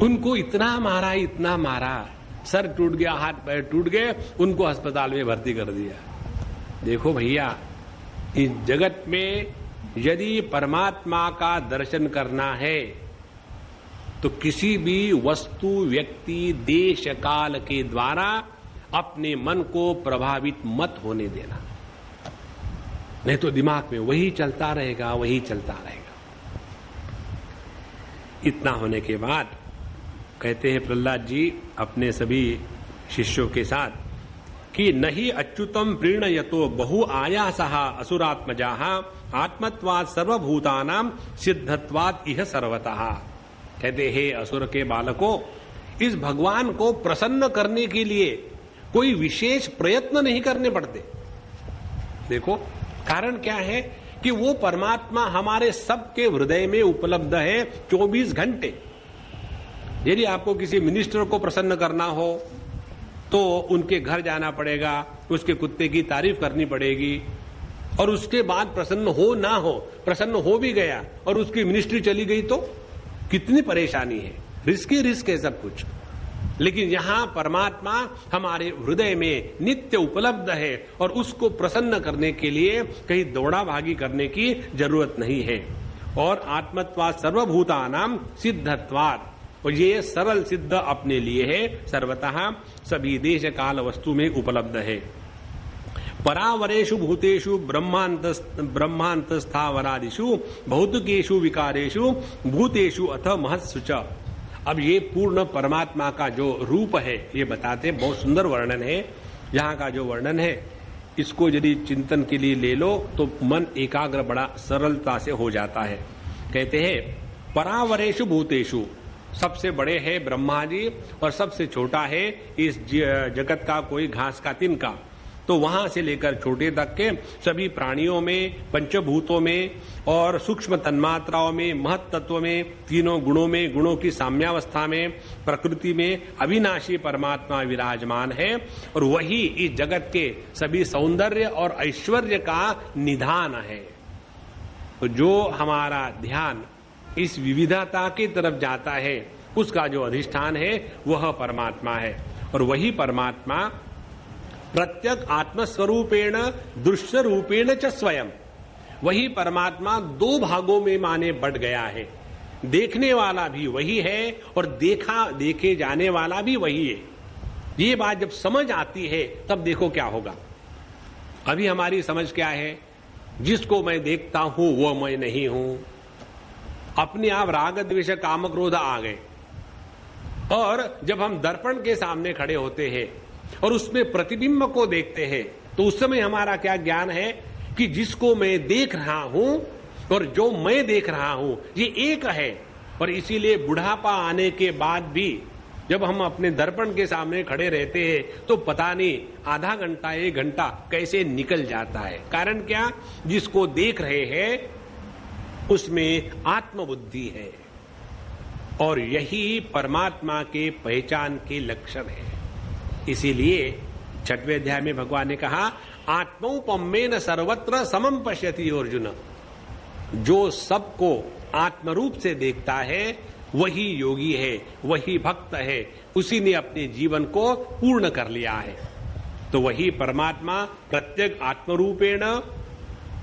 उनको इतना मारा, सर टूट गया, हाथ पैर टूट गए, उनको अस्पताल में भर्ती कर दिया। देखो भैया, इस जगत में यदि परमात्मा का दर्शन करना है तो किसी भी वस्तु, व्यक्ति, देश, काल के द्वारा अपने मन को प्रभावित मत होने देना, नहीं तो दिमाग में वही चलता रहेगा, वही चलता रहेगा। इतना होने के बाद कहते हैं प्रहलाद जी अपने सभी शिष्यों के साथ कि नहीं अच्युतम प्रीणयतो बहु आयासः असुरात्मजाः आत्मत्वात् सर्वभूतानां सिद्धत्वात् इह सर्वतः। कहते हैं असुर के बालकों, इस भगवान को प्रसन्न करने के लिए कोई विशेष प्रयत्न नहीं करने पड़ते। देखो कारण क्या है कि वो परमात्मा हमारे सबके हृदय में उपलब्ध है 24 घंटे। यदि आपको किसी मिनिस्टर को प्रसन्न करना हो तो उनके घर जाना पड़ेगा, उसके कुत्ते की तारीफ करनी पड़ेगी और उसके बाद प्रसन्न हो ना हो, प्रसन्न हो भी गया और उसकी मिनिस्ट्री चली गई तो कितनी परेशानी है, रिस्क है सब कुछ। लेकिन यहां परमात्मा हमारे हृदय में नित्य उपलब्ध है और उसको प्रसन्न करने के लिए कहीं दौड़ा भागी करने की जरूरत नहीं है। और आत्मत्वात् सर्वभूतानां सिद्धत्वात्, और ये सरल सिद्ध अपने लिए है, सर्वतः सभी देश काल वस्तु में उपलब्ध है। परावरेषु भूतेषु ब्रह्मांतस्थावरादिषु भौतिकेषु विकारेषु भूतेषु अथ महत्सु च। अब ये पूर्ण परमात्मा का जो रूप है ये बताते, बहुत सुंदर वर्णन है। यहाँ का जो वर्णन है इसको यदि चिंतन के लिए ले लो तो मन एकाग्र बड़ा सरलता से हो जाता है। कहते हैं परावरेषु भूतेषु, सबसे बड़े है ब्रह्मा जी और सबसे छोटा है इस जगत का कोई घास का तिनका। तो वहां से लेकर छोटे तक के सभी प्राणियों में, पंचभूतों में और सूक्ष्म तन्मात्राओं में, महत तत्व में, तीनों गुणों में, गुणों की साम्यावस्था में, प्रकृति में अविनाशी परमात्मा विराजमान है और वही इस जगत के सभी सौंदर्य और ऐश्वर्य का निधान है। तो जो हमारा ध्यान इस विविधता की तरफ जाता है उसका जो अधिष्ठान है वह परमात्मा है। और वही परमात्मा प्रत्यक आत्मस्वरूपेण दृश्य रूपेण च स्वयं, वही परमात्मा 2 भागों में माने बढ़ गया है। देखने वाला भी वही है और देखे जाने वाला भी वही है। ये बात जब समझ आती है तब देखो क्या होगा। अभी हमारी समझ क्या है, जिसको मैं देखता हूं वो मैं नहीं हूं। अपने आप राग द्वेष काम क्रोध आ गए और जब हम दर्पण के सामने खड़े होते हैं और उसमें प्रतिबिंब को देखते हैं तो उस समय हमारा क्या ज्ञान है कि जिसको मैं देख रहा हूं और जो मैं देख रहा हूं ये एक है। और इसीलिए बुढ़ापा आने के बाद भी जब हम अपने दर्पण के सामने खड़े रहते हैं तो पता नहीं आधा घंटा 1 घंटा कैसे निकल जाता है। कारण क्या? जिसको देख रहे हैं उसमें आत्मबुद्धि है और यही परमात्मा के पहचान के लक्षण है। इसीलिए 6वें अध्याय में भगवान ने कहा, आत्मौपम्येन सर्वत्र समम पश्यति अर्जुन। जो सबको आत्मरूप से देखता है वही योगी है, वही भक्त है, उसी ने अपने जीवन को पूर्ण कर लिया है। तो वही परमात्मा प्रत्येक आत्मरूपेण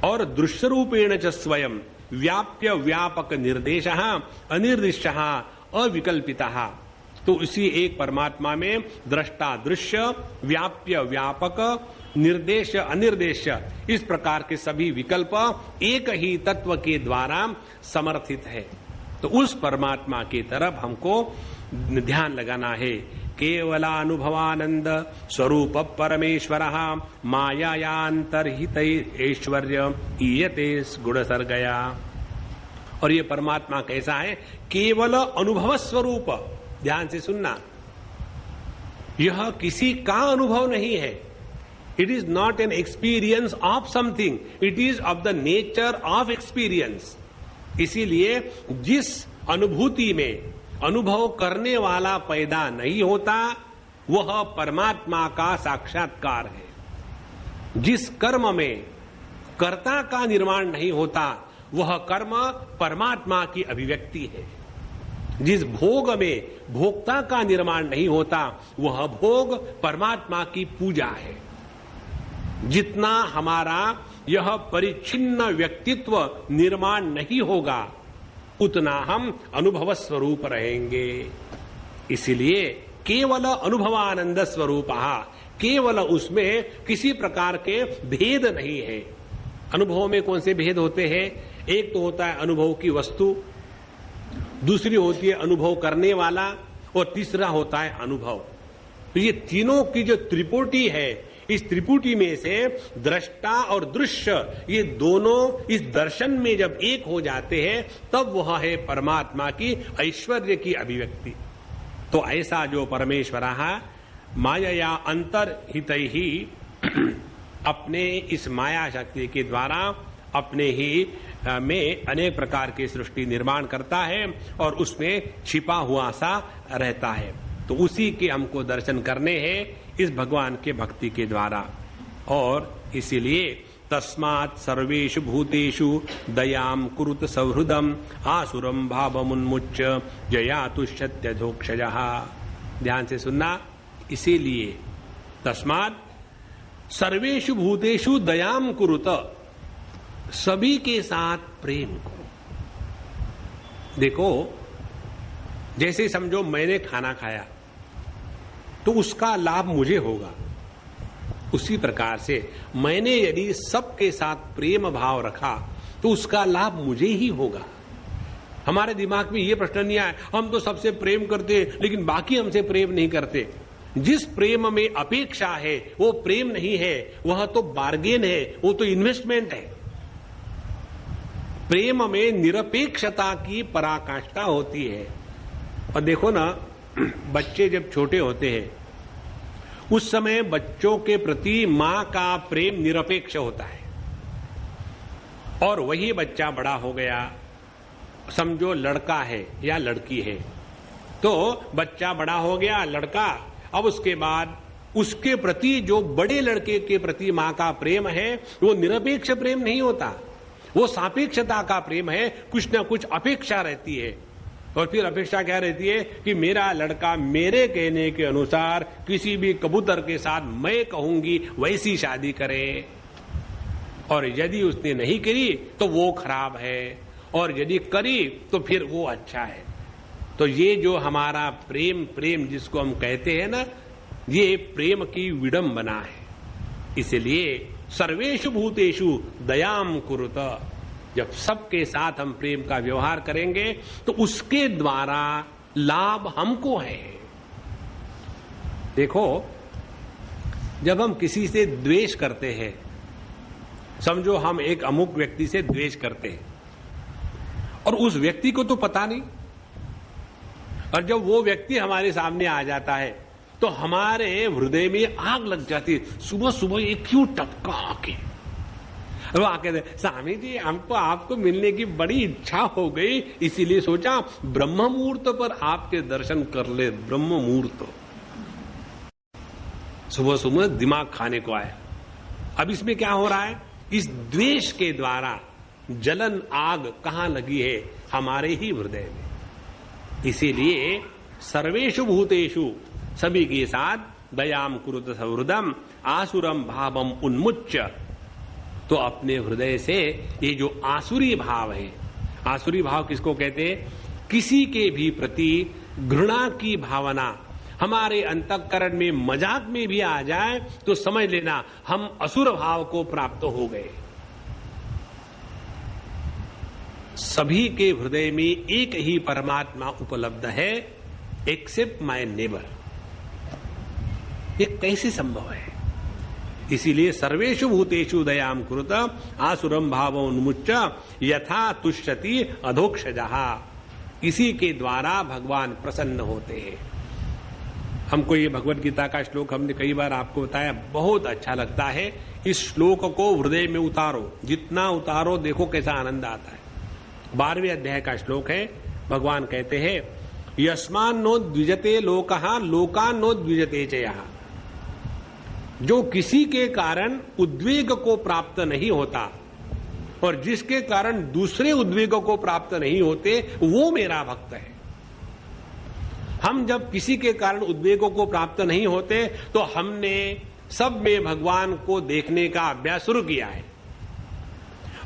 और दृश्य रूपेण च स्वयं व्याप्य व्यापक निर्देशः अनिर्दिष्टः अविकल्पितः। तो उसी एक परमात्मा में दृष्टा दृश्य, व्याप्य व्यापक, निर्देश अनिर्देश, इस प्रकार के सभी विकल्प एक ही तत्व के द्वारा समर्थित है। तो उस परमात्मा की तरफ हमको ध्यान लगाना है। केवलानुभवानंद स्वरूप परमेश्वरः मायायांतर्हित ऐश्वर्य ईयते गुण सर्गया। और ये परमात्मा कैसा है? केवल अनुभव स्वरूप। ध्यान से सुनना, यह किसी का अनुभव नहीं है। It is not an experience of something, it is of the nature of experience. इसीलिए जिस अनुभूति में अनुभव करने वाला पैदा नहीं होता वह परमात्मा का साक्षात्कार है। जिस कर्म में कर्ता का निर्माण नहीं होता वह कर्म परमात्मा की अभिव्यक्ति है। जिस भोग में भोक्ता का निर्माण नहीं होता वह भोग परमात्मा की पूजा है। जितना हमारा यह परिच्छिन्न व्यक्तित्व निर्माण नहीं होगा उतना हम अनुभव स्वरूप रहेंगे। इसलिए केवल अनुभवानंद स्वरूप, केवल उसमें किसी प्रकार के भेद नहीं है। अनुभव में कौन से भेद होते हैं? एक तो होता है अनुभव की वस्तु, दूसरी होती है अनुभव करने वाला, और तीसरा होता है अनुभव। तो ये तीनों की जो त्रिपुटी है, इस त्रिपुटी में से दृष्टा और दृश्य ये दोनों इस दर्शन में जब एक हो जाते हैं तब वह है परमात्मा की ऐश्वर्य की अभिव्यक्ति। तो ऐसा जो परमेश्वर माया अंतर्हित ही अपने इस माया शक्ति के द्वारा अपने ही में अनेक प्रकार की सृष्टि निर्माण करता है और उसमें छिपा हुआ सा रहता है। तो उसी के हमको दर्शन करने हैं इस भगवान के भक्ति के द्वारा। और इसीलिए तस्मात् सर्वेषु भूतेषु दयाम कुरुत सौहृदम आसुरम भावमुन्मुच्य जयातुष्यत्यधोक्षजः। ध्यान से सुनना, इसीलिए तस्मात् सर्वेषु भूतेषु दयाम कुरुत, सभी के साथ प्रेम करो। देखो, जैसे समझो मैंने खाना खाया तो उसका लाभ मुझे होगा, उसी प्रकार से मैंने यदि सबके साथ प्रेम भाव रखा तो उसका लाभ मुझे ही होगा। हमारे दिमाग में यह प्रश्न नहीं आया हम तो सबसे प्रेम करते लेकिन बाकी हमसे प्रेम नहीं करते। जिस प्रेम में अपेक्षा है वो प्रेम नहीं है, वह तो बार्गेन है, वो तो इन्वेस्टमेंट है। प्रेम में निरपेक्षता की पराकाष्ठा होती है। और देखो ना, बच्चे जब छोटे होते हैं उस समय बच्चों के प्रति मां का प्रेम निरपेक्ष होता है, और वही बच्चा बड़ा हो गया, समझो लड़का है या लड़की है, तो बच्चा बड़ा हो गया लड़का, अब उसके बाद उसके प्रति जो बड़े लड़के के प्रति मां का प्रेम है वो निरपेक्ष प्रेम नहीं होता, वो सापेक्षता का प्रेम है। कुछ ना कुछ अपेक्षा रहती है, और फिर अपेक्षा क्या रहती है कि मेरा लड़का मेरे कहने के अनुसार किसी भी कबूतर के साथ मैं कहूंगी वैसी शादी करे, और यदि उसने नहीं करी तो वो खराब है, और यदि करी तो फिर वो अच्छा है। तो ये जो हमारा प्रेम जिसको हम कहते हैं ना, ये प्रेम की विडंबना है। इसलिए सर्वेषु भूतेषु दयाम कुरुत, जब सबके साथ हम प्रेम का व्यवहार करेंगे तो उसके द्वारा लाभ हमको है। देखो, जब हम किसी से द्वेष करते हैं, समझो हम एक अमुक व्यक्ति से द्वेष करते हैं और उस व्यक्ति को तो पता नहीं, और जब वो व्यक्ति हमारे सामने आ जाता है तो हमारे हृदय में आग लग जाती है। सुबह सुबह ये क्यों टपका आके, वो आके स्वामी जी हमको आपको मिलने की बड़ी इच्छा हो गई, इसीलिए सोचा ब्रह्म मुहूर्त पर आपके दर्शन कर ले। ब्रह्म मुहूर्त सुबह सुबह दिमाग खाने को आया। अब इसमें क्या हो रहा है, इस द्वेष के द्वारा जलन आग कहां लगी है, हमारे ही हृदय में। इसीलिए सर्वेषु भूतेषु, सभी के साथ दयाम कुरुत सहृदम आसुरम भावम उन्मुच्य। तो अपने हृदय से ये जो आसुरी भाव है, आसुरी भाव किसको कहते हैं, किसी के भी प्रति घृणा की भावना हमारे अंतःकरण में मजाक में भी आ जाए तो समझ लेना हम असुर भाव को प्राप्त हो गए। सभी के हृदय में एक ही परमात्मा उपलब्ध है, एक्सेप्ट माय नेबर। ये कैसे संभव है? इसीलिए सर्वेषु भूतेषु दयाम कुरुत आसुरम भाव उन्मुच्य यथा तुष्यति अधोक्षजः। इसी के द्वारा भगवान प्रसन्न होते हैं। हमको ये भगवत गीता का श्लोक हमने कई बार आपको बताया, बहुत अच्छा लगता है। इस श्लोक को हृदय में उतारो, जितना उतारो देखो कैसा आनंद आता है। 12वें अध्याय का श्लोक है। भगवान कहते हैं यस्मान् नो द्विजते लोकः लोकान् नो द्विजते च यः। जो किसी के कारण उद्वेग को प्राप्त नहीं होता और जिसके कारण दूसरे उद्वेगों को प्राप्त नहीं होते, वो मेरा भक्त है। हम जब किसी के कारण उद्वेगों को प्राप्त नहीं होते तो हमने सब में भगवान को देखने का अभ्यास शुरू किया है,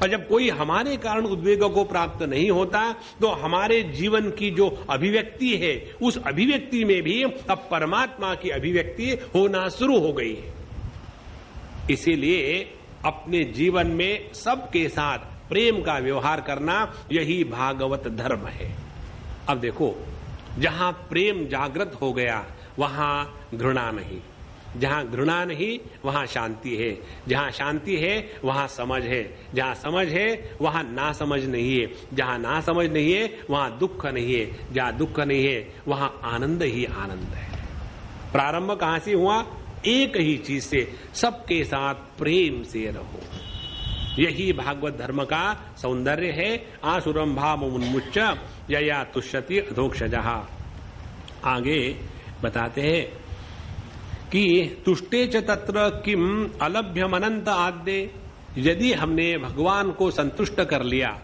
और जब कोई हमारे कारण उद्वेगों को प्राप्त नहीं होता तो हमारे जीवन की जो अभिव्यक्ति है, उस अभिव्यक्ति में भी अब परमात्मा की अभिव्यक्ति होना शुरू हो गई है। इसीलिए अपने जीवन में सबके साथ प्रेम का व्यवहार करना, यही भागवत धर्म है। अब देखो, जहां प्रेम जागृत हो गया वहां घृणा नहीं, जहां घृणा नहीं वहां शांति है, जहां शांति है वहां समझ है, जहां समझ है वहां ना समझ नहीं है, जहां ना समझ नहीं है वहां दुख नहीं है, जहां दुख नहीं है वहां आनंद ही आनंद है। प्रारंभ कहां से हुआ? एक ही चीज से, सबके साथ प्रेम से रहो। यही भागवत धर्म का सौंदर्य है। आसुरम भाव उन्मुच्य यया तुष्यति अधोक्षजः। आगे बताते हैं कि तुष्टे च तत्र किम अलभ्यम अनंत आद्य। यदि हमने भगवान को संतुष्ट कर लिया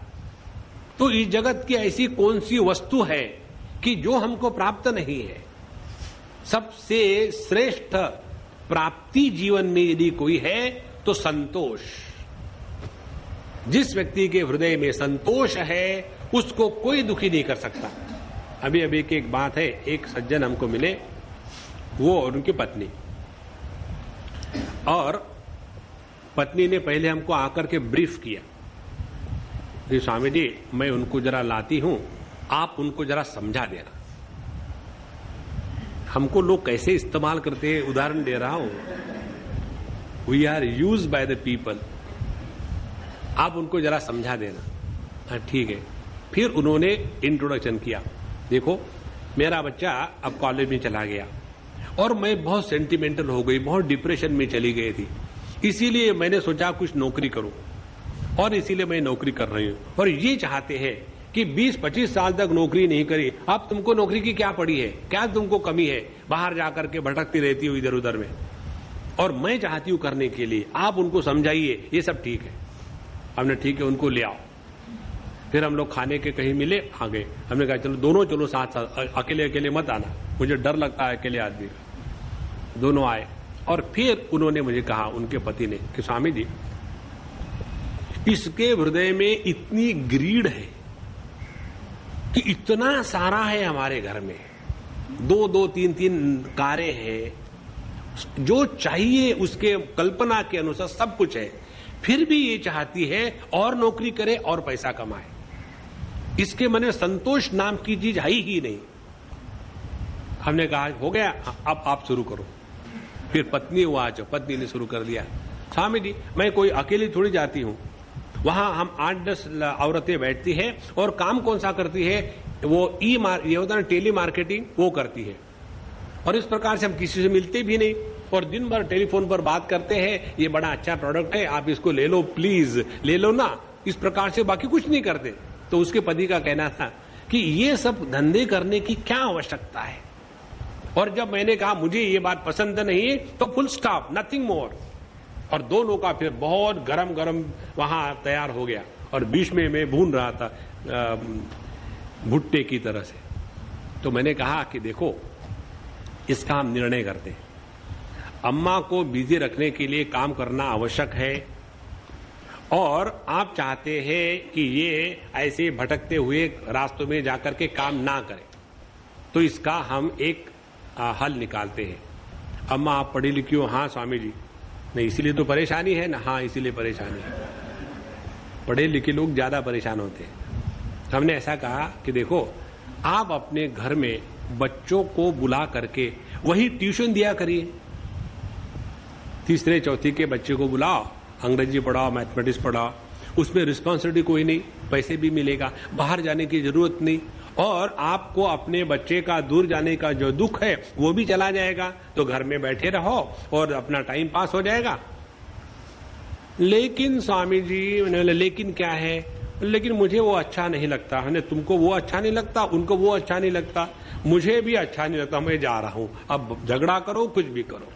तो इस जगत की ऐसी कौन सी वस्तु है कि जो हमको प्राप्त नहीं है। सबसे श्रेष्ठ प्राप्ति जीवन में यदि कोई है तो संतोष। जिस व्यक्ति के हृदय में संतोष है उसको कोई दुखी नहीं कर सकता। अभी अभी की एक बात है, एक सज्जन हमको मिले, वो और उनकी पत्नी, और पत्नी ने पहले हमको आकर के ब्रीफ किया कि स्वामी जी मैं उनको जरा लाती हूं, आप उनको जरा समझा देना। हमको लोग कैसे इस्तेमाल करते हैं, उदाहरण दे रहा हूं। We are use by the people, आप उनको जरा समझा देना। हाँ ठीक है। फिर उन्होंने इंट्रोडक्शन किया, देखो मेरा बच्चा अब कॉलेज में चला गया और मैं बहुत सेंटिमेंटल हो गई, बहुत डिप्रेशन में चली गई थी, इसीलिए मैंने सोचा कुछ नौकरी करूं और इसीलिए मैं नौकरी कर रही हूं। और ये चाहते हैं कि 20-25 साल तक नौकरी नहीं करी, अब तुमको नौकरी की क्या पड़ी है, क्या तुमको कमी है, बाहर जाकर के भटकती रहती हो इधर उधर में, और मैं चाहती हूं करने के लिए, आप उनको समझाइए। ये सब ठीक है। हमने ठीक है उनको ले आओ। फिर हम लोग खाने के कहीं मिले, आ गए। हमने कहा चलो दोनों चलो साथ साथ, अकेले अकेले मत आना, मुझे डर लगता है अकेले आदमी का। दोनों आए और फिर उन्होंने मुझे कहा, उनके पति ने, कि स्वामी जी इसके हृदय में इतनी ग्रीड है कि इतना सारा है हमारे घर में, 2-2, 3-3 कारें हैं, जो चाहिए उसके कल्पना के अनुसार सब कुछ है, फिर भी ये चाहती है और नौकरी करे और पैसा कमाए। इसके मन में संतोष नाम की चीज है ही नहीं। हमने कहा हो गया, अब आप शुरू करो। फिर पत्नी हुआ, जो पत्नी ने शुरू कर दिया, स्वामी जी मैं कोई अकेली थोड़ी जाती हूं, वहां हम 8-10 औरतें बैठती हैं और काम कौन सा करती है, वो ये होता है ना, टेली मार्केटिंग, वो करती है। और इस प्रकार से हम किसी से मिलते भी नहीं और दिन भर टेलीफोन पर बात करते हैं, ये बड़ा अच्छा प्रोडक्ट है, आप इसको ले लो, प्लीज ले लो ना, इस प्रकार से बाकी कुछ नहीं करते। तो उसके पति का कहना था कि ये सब धंधे करने की क्या आवश्यकता है। और जब मैंने कहा मुझे ये बात पसंद नहीं, तो फुल स्टॉप, नथिंग मोर। और दोनों का फिर बहुत गरम गरम वहां तैयार हो गया और बीच में मैं भून रहा था भुट्टे की तरह से। तो मैंने कहा कि देखो, इसका हम निर्णय करते हैं। अम्मा को बिजी रखने के लिए काम करना आवश्यक है और आप चाहते हैं कि ये ऐसे भटकते हुए रास्तों में जाकर के काम ना करें, तो इसका हम एक हल निकालते हैं। अम्मा आप पढ़ी लिखी हो? हाँ स्वामी जी। नहीं इसीलिए तो परेशानी है ना? हाँ इसीलिए परेशानी है। पढ़े लिखे लोग ज्यादा परेशान होते हैं। हमने ऐसा कहा कि देखो, आप अपने घर में बच्चों को बुला करके वही ट्यूशन दिया करिए। तीसरे चौथी के बच्चे को बुलाओ, अंग्रेजी पढ़ाओ, मैथमेटिक्स पढ़ाओ, उसमें रिस्पॉन्सिबिलिटी कोई नहीं, पैसे भी मिलेगा, बाहर जाने की जरूरत नहीं, और आपको अपने बच्चे का दूर जाने का जो दुख है वो भी चला जाएगा। तो घर में बैठे रहो और अपना टाइम पास हो जाएगा। लेकिन स्वामी जी, मैंने लेकिन क्या है? लेकिन मुझे वो अच्छा नहीं लगता। हमने, तुमको वो अच्छा नहीं लगता, उनको वो अच्छा नहीं लगता, मुझे भी अच्छा नहीं लगता, मैं जा रहा हूं। अब झगड़ा करो, कुछ भी करो,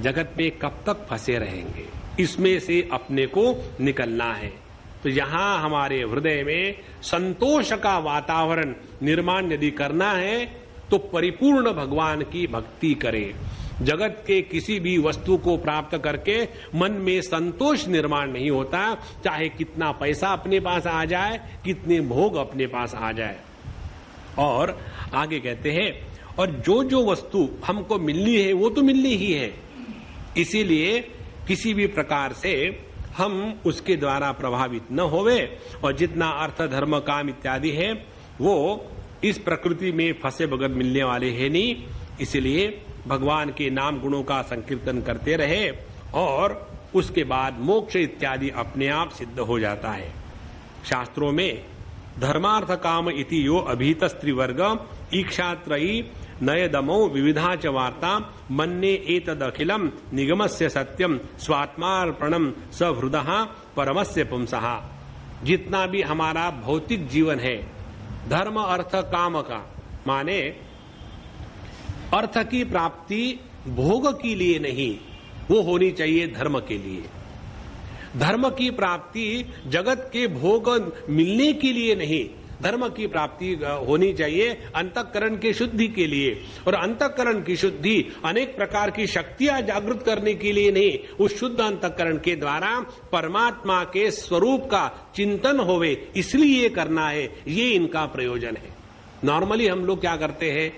जगत में कब तक फंसे रहेंगे? इसमें से अपने को निकलना है। तो यहां हमारे हृदय में संतोष का वातावरण निर्माण यदि करना है तो परिपूर्ण भगवान की भक्ति करें। जगत के किसी भी वस्तु को प्राप्त करके मन में संतोष निर्माण नहीं होता, चाहे कितना पैसा अपने पास आ जाए, कितने भोग अपने पास आ जाए। और आगे कहते हैं, और जो जो वस्तु हमको मिलनी है वो तो मिलनी ही है, इसीलिए किसी भी प्रकार से हम उसके द्वारा प्रभावित न होवे। और जितना अर्थ धर्म काम इत्यादि है वो इस प्रकृति में फंसे बगैर मिलने वाले हैं नहीं, इसलिए भगवान के नाम गुणों का संकीर्तन करते रहे और उसके बाद मोक्ष इत्यादि अपने आप सिद्ध हो जाता है। शास्त्रों में धर्मार्थ काम इति यो अभीत स्त्रीवर्ग ईक्षात्रयी नयदमो विविधा च वार्ता मन्ने एतदखिलम निगमस्य सत्यम स्वात्मार्पणम सहृदः परमस्य पुंसः। जितना भी हमारा भौतिक जीवन है, धर्म अर्थ काम का माने अर्थ की प्राप्ति भोग के लिए नहीं, वो होनी चाहिए धर्म के लिए। धर्म की प्राप्ति जगत के भोग मिलने के लिए नहीं, धर्म की प्राप्ति होनी चाहिए अंतःकरण के शुद्धि के लिए। और अंतःकरण की शुद्धि अनेक प्रकार की शक्तियां जागृत करने के लिए नहीं, उस शुद्ध अंतःकरण के द्वारा परमात्मा के स्वरूप का चिंतन होवे, इसलिए करना है। ये इनका प्रयोजन है। नॉर्मली हम लोग क्या करते हैं,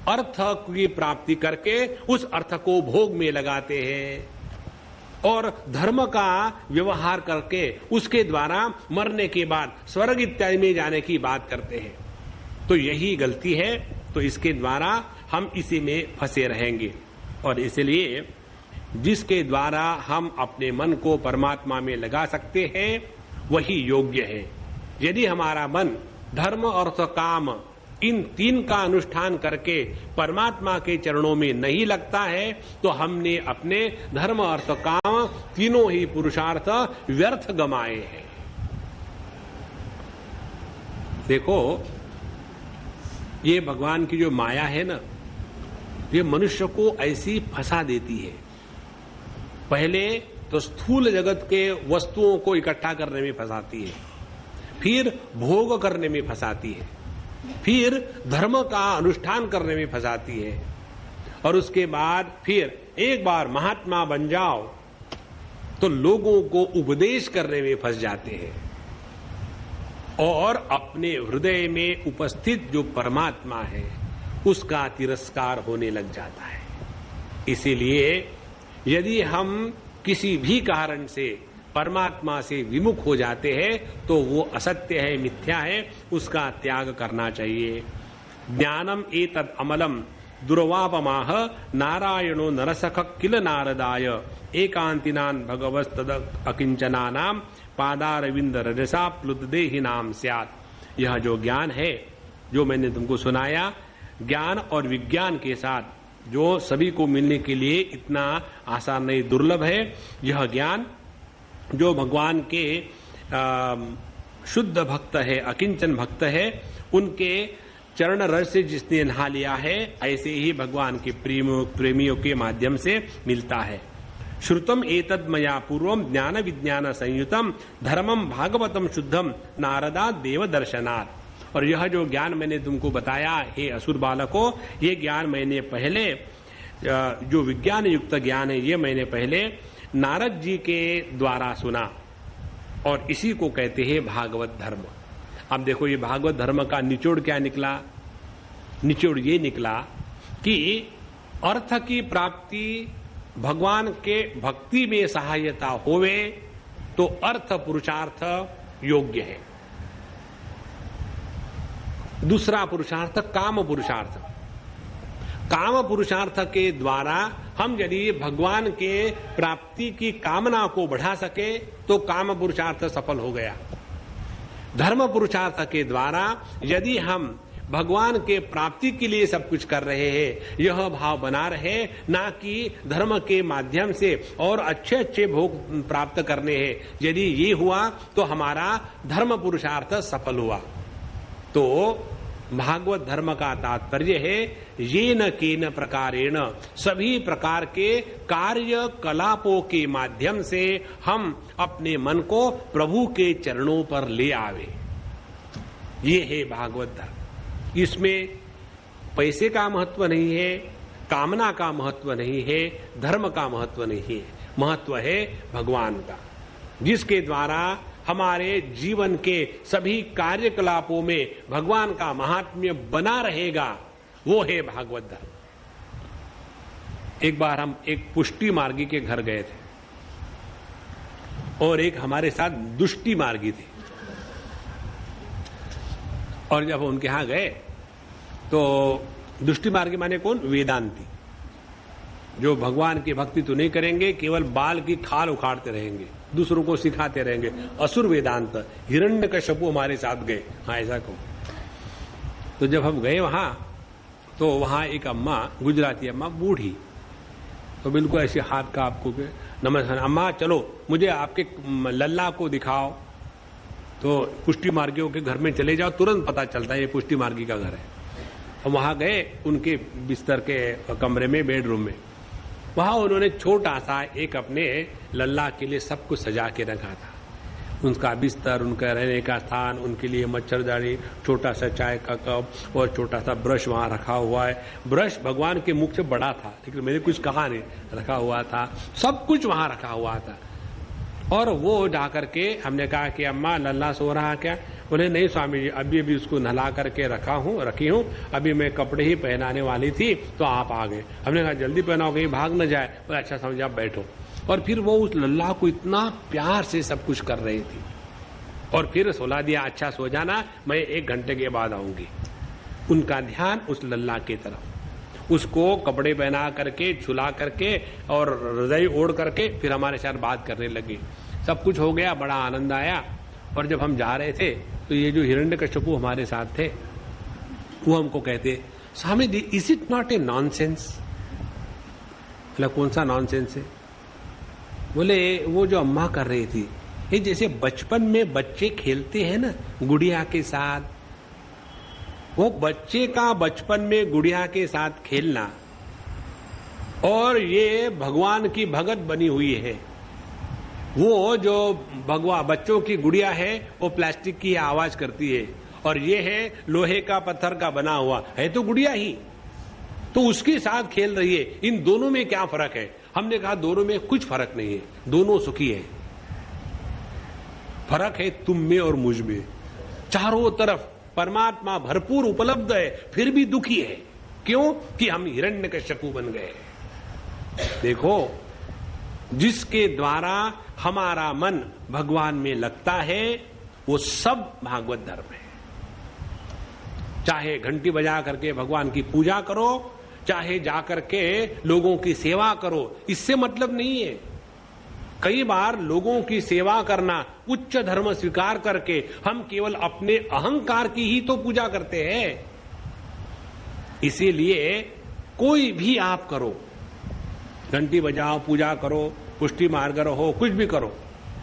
अर्थ की प्राप्ति करके उस अर्थ को भोग में लगाते हैं और धर्म का व्यवहार करके उसके द्वारा मरने के बाद स्वर्ग इत्यादि में जाने की बात करते हैं। तो यही गलती है। तो इसके द्वारा हम इसी में फंसे रहेंगे। और इसलिए जिसके द्वारा हम अपने मन को परमात्मा में लगा सकते हैं वही योग्य है। यदि हमारा मन धर्म अर्थ काम इन तीन का अनुष्ठान करके परमात्मा के चरणों में नहीं लगता है तो हमने अपने धर्म अर्थ काम तीनों ही पुरुषार्थ व्यर्थ गमाए हैं। देखो, ये भगवान की जो माया है ना, ये मनुष्य को ऐसी फंसा देती है। पहले तो स्थूल जगत के वस्तुओं को इकट्ठा करने में फंसाती है, फिर भोग करने में फंसाती है, फिर धर्म का अनुष्ठान करने में फंसाती है, और उसके बाद फिर एक बार महात्मा बन जाओ तो लोगों को उपदेश करने में फंस जाते हैं और अपने हृदय में उपस्थित जो परमात्मा है उसका तिरस्कार होने लग जाता है। इसीलिए यदि हम किसी भी कारण से परमात्मा से विमुख हो जाते हैं तो वो असत्य है, मिथ्या है, उसका त्याग करना चाहिए। ज्ञानम एतद अमलम दुर्वापमाह नारायणो नरसख किल नारदाय एकांतिनान भगवस्तद अकिंचनानाम पादारविंद रजसा प्लुतदेहि नाम स्यात्। यह जो ज्ञान है, जो मैंने तुमको सुनाया, ज्ञान और विज्ञान के साथ जो सभी को मिलने के लिए इतना आसान नहीं, दुर्लभ है, यह ज्ञान जो भगवान के शुद्ध भक्त है, अकिंचन भक्त है, उनके चरण रस से जिसने नहा लिया है, ऐसे ही भगवान के प्रेमियों के माध्यम से मिलता है। श्रुतम एतद मया पूर्वम ज्ञान विज्ञान संयुतम धर्मम भागवतम शुद्धम नारदा देव दर्शनात्। और यह जो ज्ञान मैंने तुमको बताया हे असुर बालकों, ये ज्ञान मैंने पहले, जो विज्ञान युक्त ज्ञान है, ये मैंने पहले नारद जी के द्वारा सुना, और इसी को कहते हैं भागवत धर्म। अब देखो ये भागवत धर्म का निचोड़ क्या निकला? निचोड़ ये निकला कि अर्थ की प्राप्ति भगवान के भक्ति में सहायता होवे तो अर्थ पुरुषार्थ योग्य है। दूसरा पुरुषार्थ काम पुरुषार्थ। काम पुरुषार्थ के द्वारा हम यदि भगवान के प्राप्ति की कामना को बढ़ा सके तो काम पुरुषार्थ सफल हो गया। धर्म पुरुषार्थ के द्वारा यदि हम भगवान के प्राप्ति के लिए सब कुछ कर रहे हैं, यह भाव बना रहे, ना कि धर्म के माध्यम से और अच्छे अच्छे भोग प्राप्त करने हैं, यदि ये हुआ तो हमारा धर्म पुरुषार्थ सफल हुआ। तो भागवत धर्म का तात्पर्य है ये न केन प्रकारेण, सभी प्रकार के कार्य कलापों के माध्यम से हम अपने मन को प्रभु के चरणों पर ले आवे। ये है भागवत धर्म। इसमें पैसे का महत्व नहीं है, कामना का महत्व नहीं है, धर्म का महत्व नहीं है, महत्व है भगवान का, जिसके द्वारा हमारे जीवन के सभी कार्यकलापों में भगवान का महात्म्य बना रहेगा, वो है भागवत धर्म। एक बार हम एक पुष्टि मार्गी के घर गए थे और एक हमारे साथ दुष्टि मार्गी थी, और जब उनके यहां गए तो दुष्टि मार्गी माने कौन? वेदांती, जो भगवान की भक्ति तो नहीं करेंगे, केवल बाल की खाल उखाड़ते रहेंगे, दूसरों को सिखाते रहेंगे, असुर वेदांत। हिरण्यकश्यपु हमारे साथ गए, हाँ ऐसा कहो। तो जब हम गए वहां तो वहां एक अम्मा, गुजराती अम्मा, बूढ़ी, तो बिल्कुल ऐसे हाथ का आपको नमस्कार, अम्मा चलो मुझे आपके लल्ला को दिखाओ। तो पुष्टि मार्गियों के घर में चले जाओ, तुरंत पता चलता है ये पुष्टि मार्गी का घर है। हम वहां गए, उनके बिस्तर के कमरे में, बेडरूम में, वहां उन्होंने छोटा सा एक अपने लल्ला के लिए सब कुछ सजा के रखा था। उनका बिस्तर, उनका रहने का स्थान, उनके लिए मच्छरदानी, छोटा सा चाय का कप और छोटा सा ब्रश वहां रखा हुआ है। ब्रश भगवान के मुख से बड़ा था, लेकिन मैंने कुछ कहा नहीं, रखा हुआ था, सब कुछ वहां रखा हुआ था। और वो जाकर के हमने कहा कि अम्मा लल्ला सो रहा क्या? बोले नहीं स्वामी जी, अभी अभी उसको नहला करके रखी हूँ, अभी मैं कपड़े ही पहनाने वाली थी तो आप आ गए। हमने कहा जल्दी पहनाओ, कहीं भाग न जाए। बोले अच्छा समझ, आप बैठो। और फिर वो उस लल्ला को इतना प्यार से सब कुछ कर रही थी, और फिर सुला दिया, अच्छा सो जाना, मैं 1 घंटे के बाद आऊंगी। उनका ध्यान उस लल्ला की तरफ, उसको कपड़े पहना करके, झुला करके और रजाई ओढ़ करके फिर हमारे साथ बात करने लगी। सब कुछ हो गया, बड़ा आनंद आया। और जब हम जा रहे थे तो ये जो हिरण्यकश्यपु हमारे साथ थे, वो हमको कहते, Swami ji is it not a nonsense? मतलब कौन सा नॉनसेंस है? बोले वो जो अम्मा कर रही थी, ये जैसे बचपन में बच्चे खेलते हैं ना गुड़िया के साथ, वो बच्चे का बचपन में गुड़िया के साथ खेलना, और ये भगवान की भगत बनी हुई है। वो जो बच्चों की गुड़िया है वो प्लास्टिक की आवाज करती है, और ये है लोहे का पत्थर का बना हुआ है, तो गुड़िया ही, तो उसके साथ खेल रही है। इन दोनों में क्या फर्क है? हमने कहा दोनों में कुछ फर्क नहीं है, दोनों सुखी है। फर्क है तुम में और मुझ में। चारों तरफ परमात्मा भरपूर उपलब्ध है, फिर भी दुखी है। क्यों? कि हम हिरण्यकश्यपु बन गए। देखो, जिसके द्वारा हमारा मन भगवान में लगता है वो सब भागवत धर्म है। चाहे घंटी बजा करके भगवान की पूजा करो, चाहे जाकर के लोगों की सेवा करो, इससे मतलब नहीं है। कई बार लोगों की सेवा करना उच्च धर्म स्वीकार करके हम केवल अपने अहंकार की ही तो पूजा करते हैं। इसीलिए कोई भी आप करो, घंटी बजाओ, पूजा करो, पुष्टि मार्ग रहो, कुछ भी करो,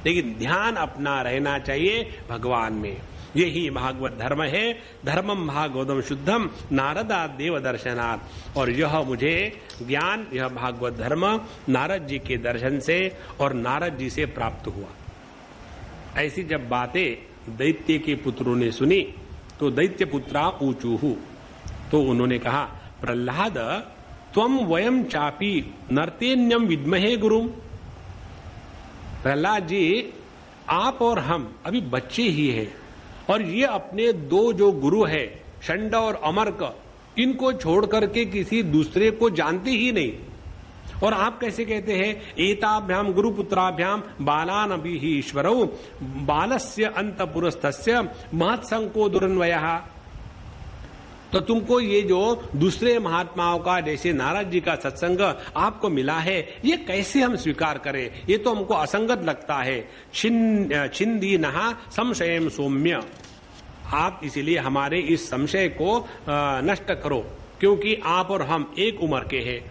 लेकिन ध्यान अपना रहना चाहिए भगवान में। यही भागवत धर्म है। धर्मम भागवतम शुद्धम नारदा देव दर्शनात्। और यह मुझे ज्ञान, यह भागवत धर्म नारद जी के दर्शन से और नारद जी से प्राप्त हुआ। ऐसी जब बातें दैत्य के पुत्रों ने सुनी तो दैत्य पुत्रा ऊचूहु, तो उन्होंने कहा, प्रहलाद त्वम वयम चापी नर्तेन्यम विद्महे गुरुम। प्रहलाद जी, आप और हम अभी बच्चे ही हैं, और ये अपने दो जो गुरु है षंड और अमर्क, इनको छोड़ करके किसी दूसरे को जानते ही नहीं। और आप कैसे कहते हैं एताभ्याम गुरुपुत्राभ्याम बालान अभी ही ईश्वरौ बालस्य अंतपुरस्थस्य महत्संको दुरन्वयः। तो तुमको ये जो दूसरे महात्माओं का जैसे नारद जी का सत्संग आपको मिला है, ये कैसे हम स्वीकार करें? ये तो हमको असंगत लगता है। छिंदी नहा संशयम सौम्य। आप इसीलिए हमारे इस संशय को नष्ट करो, क्योंकि आप और हम एक उम्र के हैं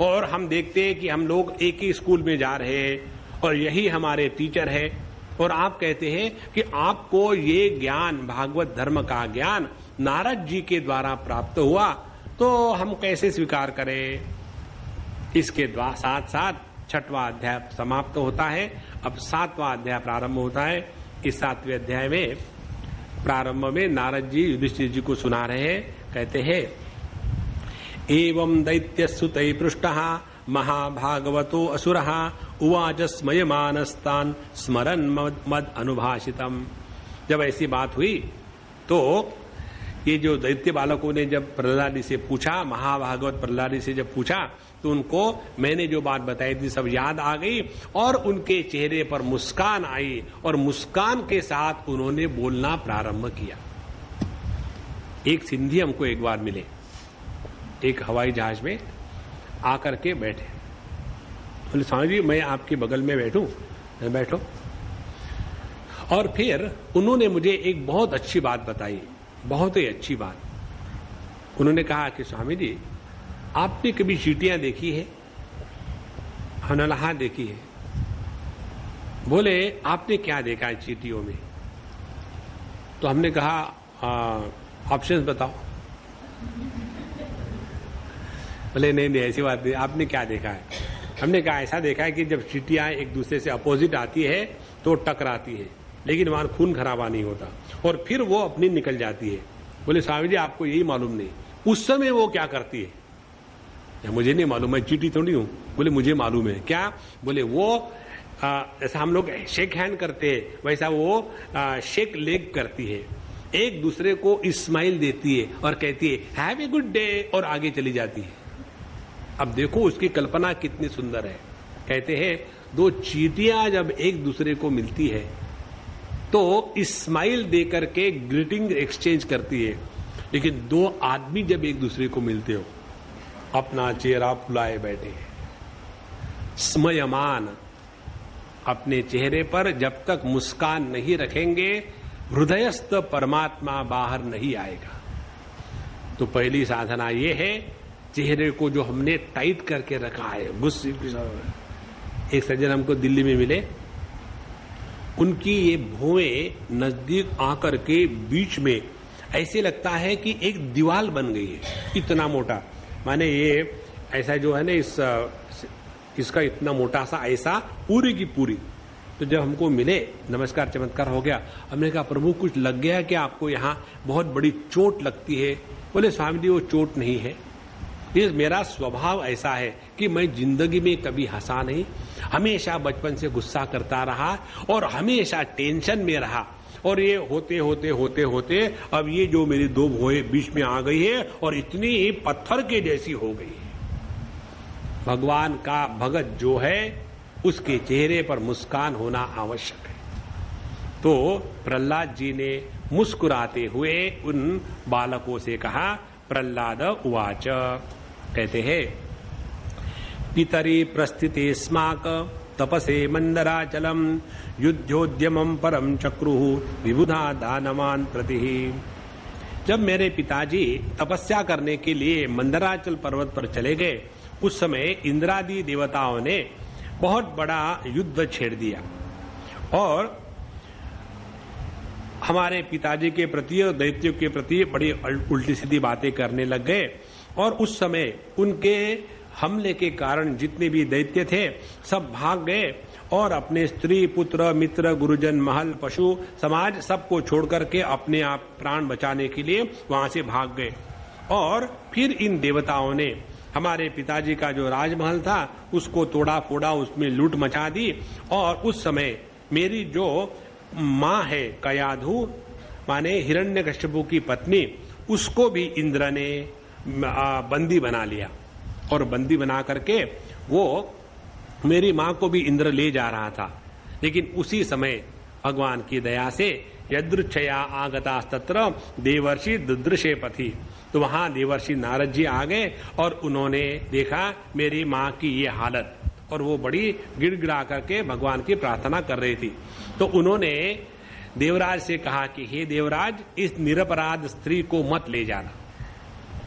और हम देखते हैं कि हम लोग एक ही स्कूल में जा रहे हैं और यही हमारे टीचर है, और आप कहते हैं कि आपको ये ज्ञान, भागवत धर्म का ज्ञान नारद जी के द्वारा प्राप्त हुआ, तो हम कैसे स्वीकार करें? इसके साथ साथ 6वां अध्याय समाप्त होता है। अब 7वां अध्याय प्रारंभ होता है। इस 7वें अध्याय में प्रारंभ में नारद जी युधिष्ठिर जी को सुना रहे हैं। कहते हैं, एवं दैत्यसुतै पृष्टः महाभागवतो असुरः उवाच स्मयमानस्तान् स्मरन् मद अनुभाषितम्। जब ऐसी बात हुई तो ये जो दैत्य बालकों ने जब प्रहलाद जी से पूछा, महाभागवत प्रहलाद जी से जब पूछा, तो उनको मैंने जो बात बताई थी सब याद आ गई और उनके चेहरे पर मुस्कान आई और मुस्कान के साथ उन्होंने बोलना प्रारंभ किया। एक सिंधी हमको एक बार मिले, एक हवाई जहाज में आकर के बैठे। बोले, स्वामी जी मैं आपके बगल में बैठूं? बैठो। और फिर उन्होंने मुझे एक बहुत अच्छी बात बताई, बहुत ही अच्छी बात। उन्होंने कहा कि स्वामी जी आपने कभी चींटियां देखी है? हनलहा देखी है? बोले, आपने क्या देखा है चींटियों में? तो हमने कहा ऑप्शंस बताओ। बोले नहीं ऐसी बात नहीं, आपने क्या देखा है? हमने कहा ऐसा देखा है कि जब चींटियां एक दूसरे से अपोजिट आती है तो टकराती है, लेकिन वहां खून खराबा नहीं होता और फिर वो अपनी निकल जाती है। बोले स्वामी जी आपको यही मालूम नहीं, उस समय वो क्या करती है? या मुझे नहीं मालूम, मैं चींटी थोड़ी हूं। बोले मुझे मालूम है। क्या? बोले वो ऐसा हम लोग शेक हैंड करते हैं, वैसा वो शेक लेग करती है, एक दूसरे को स्माइल देती है और कहती है हैव ए गुड डे और आगे चली जाती है। अब देखो उसकी कल्पना कितनी सुंदर है। कहते हैं दो चींटियां जब एक दूसरे को मिलती है तो स्माइल देकर के ग्रीटिंग एक्सचेंज करती है, लेकिन दो आदमी जब एक दूसरे को मिलते हो अपना चेहरा फुलाए बैठे, स्मयमान, अपने चेहरे पर जब तक मुस्कान नहीं रखेंगे हृदयस्थ परमात्मा बाहर नहीं आएगा। तो पहली साधना ये है, चेहरे को जो हमने टाइट करके रखा है गुस्से के साथ। एक सज्जन हमको दिल्ली में मिले, उनकी ये भौएं नजदीक आकर के बीच में ऐसे लगता है कि एक दीवार बन गई है, इतना मोटा। माने ये ऐसा जो है ना इसका इतना मोटा सा ऐसा पूरी की पूरी। तो जब हमको मिले, नमस्कार चमत्कार हो गया। हमने कहा प्रभु कुछ लग गया कि आपको यहाँ बहुत बड़ी चोट लगती है? बोले स्वामी जी वो चोट नहीं है, ये मेरा स्वभाव ऐसा है कि मैं जिंदगी में कभी हंसा नहीं, हमेशा बचपन से गुस्सा करता रहा और हमेशा टेंशन में रहा, और ये होते होते होते होते अब ये जो मेरी दो भौएं बीच में आ गई है और इतनी पत्थर के जैसी हो गई है। भगवान का भगत जो है उसके चेहरे पर मुस्कान होना आवश्यक है। तो प्रहलाद जी ने मुस्कुराते हुए उन बालकों से कहा, प्रहलाद उवाच, कहते हैं पितरी प्रस्थिते स्माक तपसे मंदराचलम युद्धोद्यमम परम चक्रुः विबुधा दानवान प्रति। जब मेरे पिताजी तपस्या करने के लिए मंदराचल पर्वत पर चले गए, उस समय इंद्रादि देवताओं ने बहुत बड़ा युद्ध छेड़ दिया और हमारे पिताजी के प्रति और दैत्यों के प्रति बड़ी उल्टी सीधी बातें करने लग गए। और उस समय उनके हमले के कारण जितने भी दैत्य थे सब भाग गए और अपने स्त्री, पुत्र, मित्र, गुरुजन, महल, पशु, समाज सबको छोड़ करके अपने आप प्राण बचाने के लिए वहां से भाग गए। और फिर इन देवताओं ने हमारे पिताजी का जो राजमहल था उसको तोड़ा फोड़ा, उसमें लूट मचा दी। और उस समय मेरी जो माँ है कयाधु, माने हिरण्यकश्यपु की पत्नी, उसको भी इंद्र ने बंदी बना लिया। और बंदी बना करके वो मेरी माँ को भी इंद्र ले जा रहा था। लेकिन उसी समय भगवान की दया से यदृच्छया आगतास्तत्र देवर्षि दुदृशे पथि, तो वहां देवर्षि नारद जी आ गए और उन्होंने देखा मेरी माँ की ये हालत, और वो बड़ी गिड़गिड़ा करके भगवान की प्रार्थना कर रही थी। तो उन्होंने देवराज से कहा कि हे देवराज, इस निरपराध स्त्री को मत ले जाना।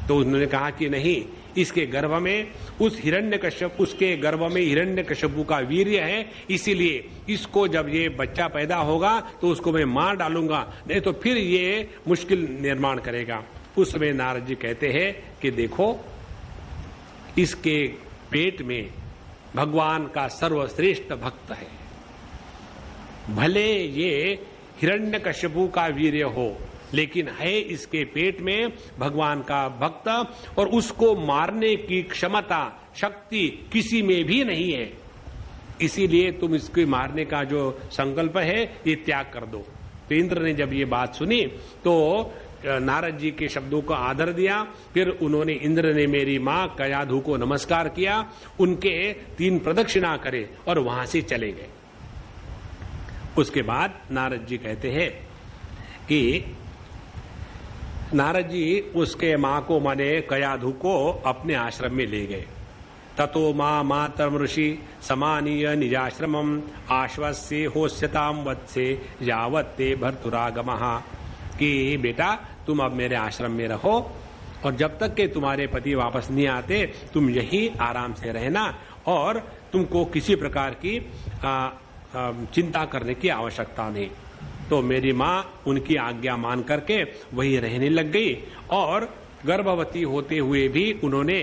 तो उन्होंने कहा कि नहीं, इसके गर्भ में उसके गर्भ में हिरण्यकश्यपु का वीर्य है, इसीलिए इसको जब ये बच्चा पैदा होगा तो उसको मैं मार डालूंगा, नहीं तो फिर ये मुश्किल निर्माण करेगा। उस समय नारद जी कहते हैं कि देखो, इसके पेट में भगवान का सर्वश्रेष्ठ भक्त है, भले ये हिरण्यकश्यपु का वीर्य हो, लेकिन है इसके पेट में भगवान का भक्त, और उसको मारने की क्षमता, शक्ति किसी में भी नहीं है। इसीलिए तुम इसको मारने का जो संकल्प है ये त्याग कर दो। तो इंद्र ने जब ये बात सुनी तो नारद जी के शब्दों को आदर दिया। फिर उन्होंने, इंद्र ने मेरी माँ कयाधु को नमस्कार किया, उनके 3 प्रदक्षिणा करे और वहां से चले गए। उसके बाद नारद जी कहते हैं कि नारद जी उसके माँ को, माने कयाधु को, अपने आश्रम में ले गए। ततो माँ मातरम ऋषि समानीय निजाश्रमम आश्वस्य होस्यताम वत्से यावत् ते भर्तुरागमः, कि बेटा तुम अब मेरे आश्रम में रहो और जब तक के तुम्हारे पति वापस नहीं आते तुम यही आराम से रहना और तुमको किसी प्रकार की चिंता करने की आवश्यकता नहीं। तो मेरी माँ उनकी आज्ञा मान करके वही रहने लग गई और गर्भवती होते हुए भी उन्होंने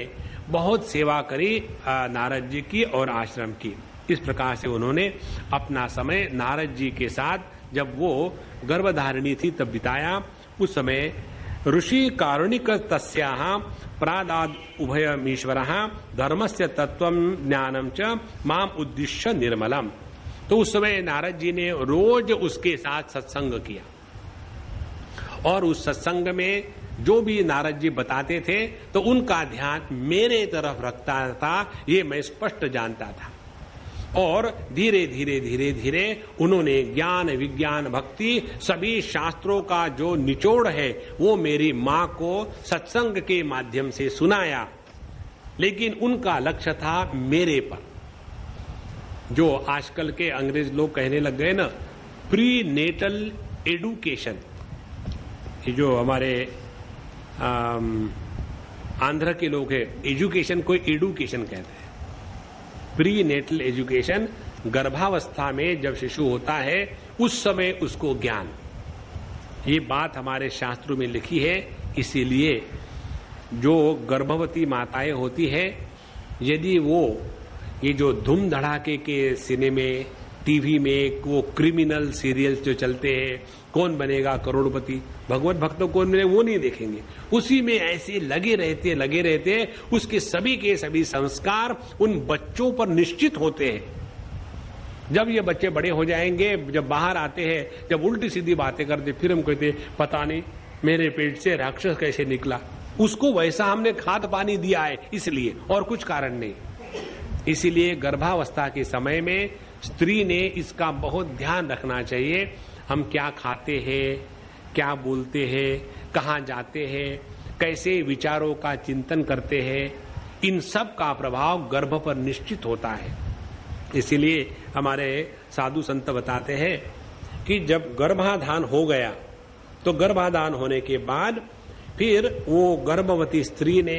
बहुत सेवा करी नारद जी की और आश्रम की। इस प्रकार से उन्होंने अपना समय नारद जी के साथ, जब वो गर्भधारिणी थी तब बिताया। उस समय ऋषि कारुणिक तस्याः प्रादाद उभयमीश्वरः धर्मस्य तत्वं ज्ञानं च माम उद्दिश्य निर्मलम। तो उस समय नारद जी ने रोज उसके साथ सत्संग किया और उस सत्संग में जो भी नारद जी बताते थे तो उनका ध्यान मेरे तरफ रखता था, ये मैं स्पष्ट जानता था। और धीरे धीरे धीरे धीरे उन्होंने ज्ञान, विज्ञान, भक्ति, सभी शास्त्रों का जो निचोड़ है वो मेरी माँ को सत्संग के माध्यम से सुनाया। लेकिन उनका लक्ष्य था मेरे पर। जो आजकल के अंग्रेज लोग कहने लग गए ना, प्री नेटल एडुकेशन, ये जो हमारे आंध्र के लोग हैं, एजुकेशन को एडुकेशन कहते हैं। प्री नेटल एजुकेशन, गर्भावस्था में जब शिशु होता है उस समय उसको ज्ञान, ये बात हमारे शास्त्रों में लिखी है। इसीलिए जो गर्भवती माताएं होती है, यदि वो ये जो धूम धड़ाके के सिनेमे, टीवी में वो क्रिमिनल सीरियल्स जो चलते हैं, कौन बनेगा करोड़पति, भगवत भक्तों कौन बने, वो नहीं देखेंगे। उसी में ऐसे लगे रहते उसके सभी के सभी संस्कार उन बच्चों पर निश्चित होते हैं। जब ये बच्चे बड़े हो जाएंगे, जब बाहर आते हैं, जब उल्टी सीधी बातें करते, फिर हम कहते पता नहीं मेरे पेट से राक्षस कैसे निकला। उसको वैसा हमने खाद पानी दिया है, इसलिए, और कुछ कारण नहीं। इसीलिए गर्भावस्था के समय में स्त्री ने इसका बहुत ध्यान रखना चाहिए। हम क्या खाते हैं, क्या बोलते हैं, कहाँ जाते हैं, कैसे विचारों का चिंतन करते हैं, इन सब का प्रभाव गर्भ पर निश्चित होता है। इसीलिए हमारे साधु संत बताते हैं कि जब गर्भाधान हो गया तो गर्भाधान होने के बाद फिर वो गर्भवती स्त्री ने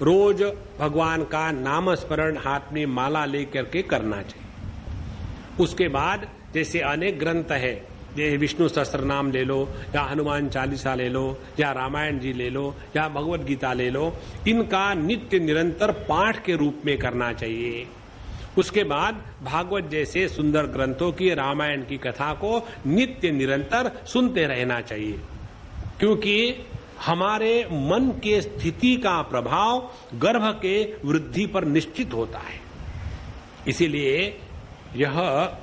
रोज भगवान का नाम स्मरण हाथ में माला लेकर के करना चाहिए। उसके बाद जैसे अनेक ग्रंथ है, जैसे विष्णु सहस्त्र नाम ले लो या हनुमान चालीसा ले लो या रामायण जी ले लो या भगवत गीता ले लो, इनका नित्य निरंतर पाठ के रूप में करना चाहिए। उसके बाद भागवत जैसे सुंदर ग्रंथों की, रामायण की कथा को नित्य निरंतर सुनते रहना चाहिए, क्योंकि हमारे मन के स्थिति का प्रभाव गर्भ के वृद्धि पर निश्चित होता है। इसीलिए यह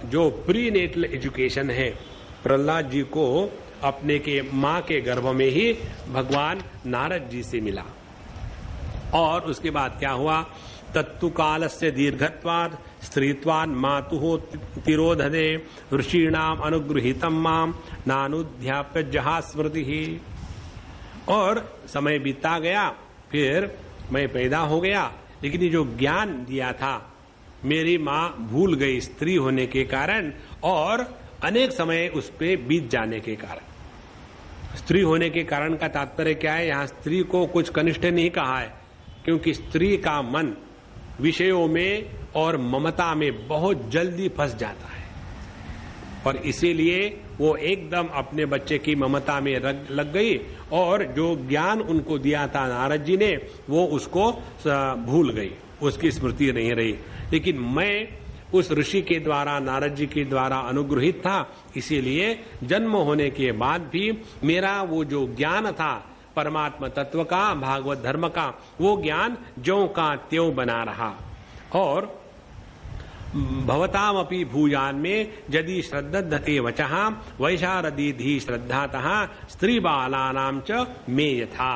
जो प्रीनेटल एजुकेशन है, प्रहलाद जी को अपने के मां के गर्भ में ही भगवान नारद जी से मिला। और उसके बाद क्या हुआ, तत्तु कालस्य दीर्घत्वात् स्त्रीत्वान् मातुः तिरोधदे ऋषीणाम अनुगृहीतम माम नानुध्याप्य जहा स्मृति। और समय बीता गया, फिर मैं पैदा हो गया, लेकिन ये जो ज्ञान दिया था मेरी माँ भूल गई स्त्री होने के कारण और अनेक समय उस पे बीत जाने के कारण। स्त्री होने के कारण का तात्पर्य क्या है, यहाँ स्त्री को कुछ कनिष्ठ नहीं कहा है, क्योंकि स्त्री का मन विषयों में और ममता में बहुत जल्दी फंस जाता है और इसीलिए वो एकदम अपने बच्चे की ममता में लग गई और जो ज्ञान उनको दिया था नारद जी ने वो उसको भूल गई, उसकी स्मृति नहीं रही। लेकिन मैं उस ऋषि के द्वारा, नारद जी के द्वारा अनुग्रहित था, इसीलिए जन्म होने के बाद भी मेरा वो जो ज्ञान था परमात्मा तत्व का, भागवत धर्म का, वो ज्ञान ज्यों का त्यों बना रहा। और भवतामपि भूयान में यदि श्रद्धते वचः वैशारदीधि श्रद्धातः स्त्री बालानाम च मे यथा।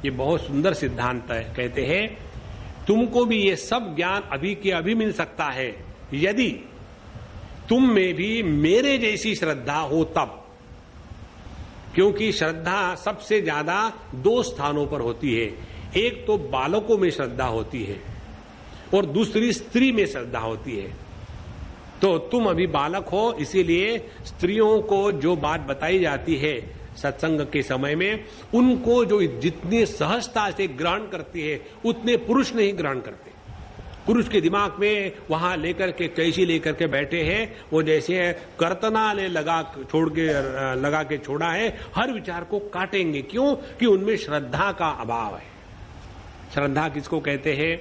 ये बहुत सुंदर सिद्धांत है। कहते हैं तुमको भी ये सब ज्ञान अभी के अभी मिल सकता है यदि तुम में भी मेरे जैसी श्रद्धा हो तब, क्योंकि श्रद्धा सबसे ज्यादा दो स्थानों पर होती है। एक तो बालकों में श्रद्धा होती है और दूसरी स्त्री में श्रद्धा होती है। तो तुम अभी बालक हो, इसीलिए स्त्रियों को जो बात बताई जाती है सत्संग के समय में, उनको जो जितने सहजता से ग्रहण करती है उतने पुरुष नहीं ग्रहण करते। पुरुष के दिमाग में वहां लेकर के कैसी लेकर के बैठे हैं, वो जैसे कर्तनाले लगा के छोड़ा है, हर विचार को काटेंगे। क्यों? कि उनमें श्रद्धा का अभाव है। श्रद्धा किसको कहते हैं?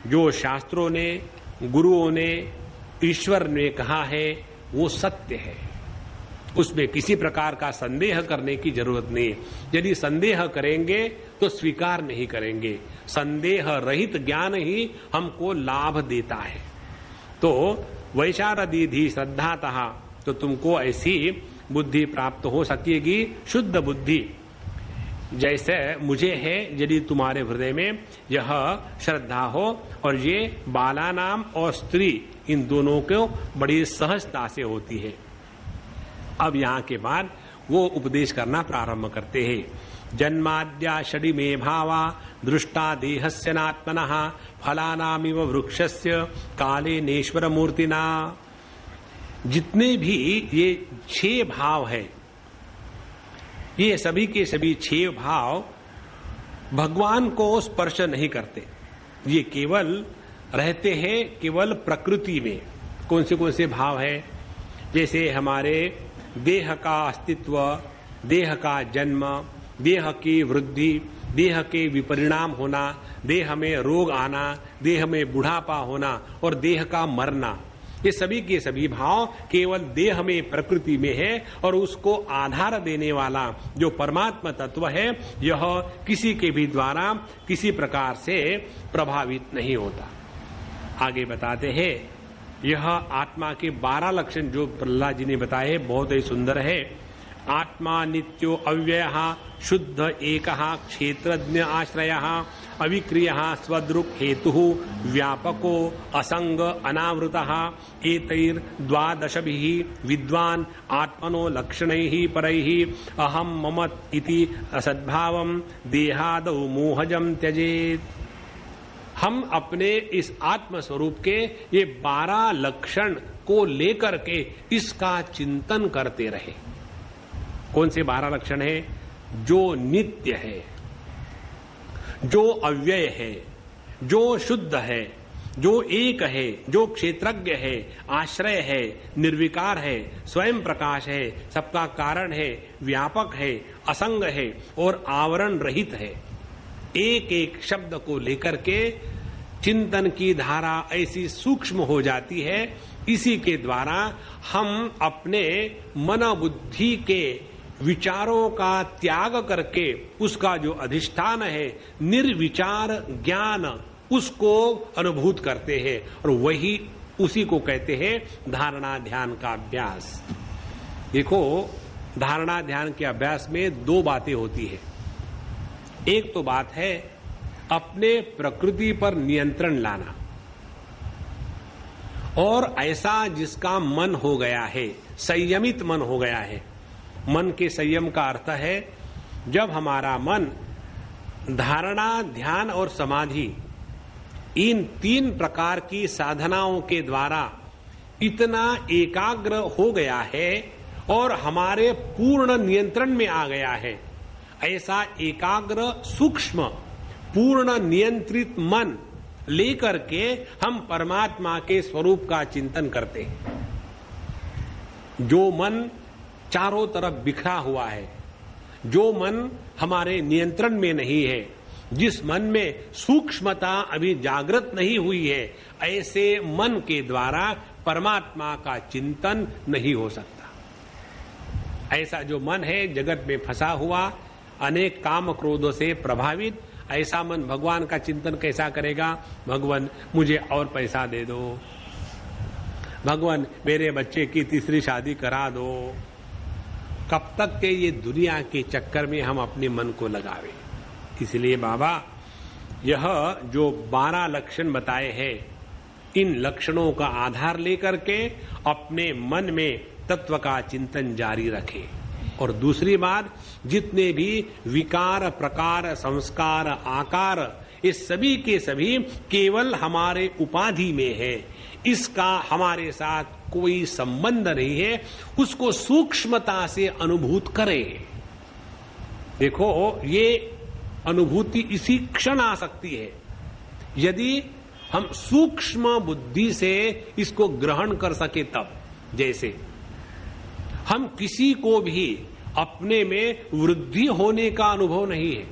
जो शास्त्रों ने, गुरुओं ने, ईश्वर ने कहा है वो सत्य है, उसमें किसी प्रकार का संदेह करने की जरूरत नहीं। यदि संदेह करेंगे तो स्वीकार नहीं करेंगे। संदेह रहित ज्ञान ही हमको लाभ देता है। तो वैशारदीधि श्रद्धातः, तो तुमको ऐसी बुद्धि प्राप्त हो सकेगी, शुद्ध बुद्धि जैसे मुझे है। यदि तुम्हारे हृदय में यह श्रद्धा हो, और ये बाला नाम और स्त्री इन दोनों को बड़ी सहजता से होती है। अब यहाँ के बाद वो उपदेश करना प्रारंभ करते हैं। जन्माद्या षडी में भावा दृष्टा देहस्य नात्मनः फलानामिव वृक्षस्य काले नेश्वर मूर्तिना। जितने भी ये 6 भाव है, ये सभी के सभी 6 भाव भगवान को स्पर्श नहीं करते। ये केवल रहते हैं केवल प्रकृति में। कौन से भाव है? जैसे हमारे देह का अस्तित्व, देह का जन्म, देह की वृद्धि, देह के विपरिणाम होना, देह में रोग आना, देह में बुढ़ापा होना और देह का मरना, ये सभी के सभी भाव केवल देह में, प्रकृति में है। और उसको आधार देने वाला जो परमात्मा तत्व है, यह किसी के भी द्वारा किसी प्रकार से प्रभावित नहीं होता। आगे बताते हैं, यह आत्मा के 12 लक्षण जो प्रहलाद जी ने बताए बहुत ही सुंदर है। आत्मा नित्यो अव्ययः शुद्ध एकः क्षेत्रज्ञ आश्रयः अविक्रियः स्वद्रुप हेतुः व्यापको असंग अनावृतः एतैर्द्वादशभिः विद्वान् आत्मनो लक्षणैः परैः अहं मम इति असद्भावं देहादौ मोहजं त्यजेत्। हम अपने इस आत्म स्वरूप के ये 12 लक्षण को लेकर के इसका चिंतन करते रहे। कौन से 12 लक्षण है? जो नित्य है, जो अव्यय है, जो शुद्ध है, जो एक है, जो क्षेत्रज्ञ है, आश्रय है, निर्विकार है, स्वयं प्रकाश है, सबका कारण है, व्यापक है, असंग है और आवरण रहित है। एक एक शब्द को लेकर के चिंतन की धारा ऐसी सूक्ष्म हो जाती है, इसी के द्वारा हम अपने मन बुद्धि के विचारों का त्याग करके उसका जो अधिष्ठान है निर्विचार ज्ञान, उसको अनुभूत करते हैं और वही उसी को कहते हैं धारणा ध्यान का अभ्यास। देखो, धारणा ध्यान के अभ्यास में 2 बातें होती है। एक तो बात है अपने प्रकृति पर नियंत्रण लाना, और ऐसा जिसका मन हो गया है, संयमित मन हो गया है। मन के संयम का अर्थ है जब हमारा मन धारणा ध्यान और समाधि इन 3 प्रकार की साधनाओं के द्वारा इतना एकाग्र हो गया है और हमारे पूर्ण नियंत्रण में आ गया है, ऐसा एकाग्र सूक्ष्म पूर्ण नियंत्रित मन लेकर के हम परमात्मा के स्वरूप का चिंतन करते हैं। जो मन चारों तरफ बिखरा हुआ है, जो मन हमारे नियंत्रण में नहीं है, जिस मन में सूक्ष्मता अभी जागृत नहीं हुई है, ऐसे मन के द्वारा परमात्मा का चिंतन नहीं हो सकता। ऐसा जो मन है जगत में फंसा हुआ, अनेक काम क्रोधों से प्रभावित, ऐसा मन भगवान का चिंतन कैसा करेगा? भगवान मुझे और पैसा दे दो, भगवान मेरे बच्चे की 3री शादी करा दो। कब तक के ये दुनिया के चक्कर में हम अपने मन को लगावे? इसलिए बाबा यह जो 12 लक्षण बताए हैं, इन लक्षणों का आधार लेकर के अपने मन में तत्व का चिंतन जारी रखें। और दूसरी बात, जितने भी विकार प्रकार संस्कार आकार, ये सभी के सभी केवल हमारे उपाधि में है, इसका हमारे साथ कोई संबंध नहीं है, उसको सूक्ष्मता से अनुभूत करें। देखो, ये अनुभूति इसी क्षण आ सकती है यदि हम सूक्ष्म बुद्धि से इसको ग्रहण कर सके तब। जैसे हम किसी को भी अपने में वृद्धि होने का अनुभव नहीं है।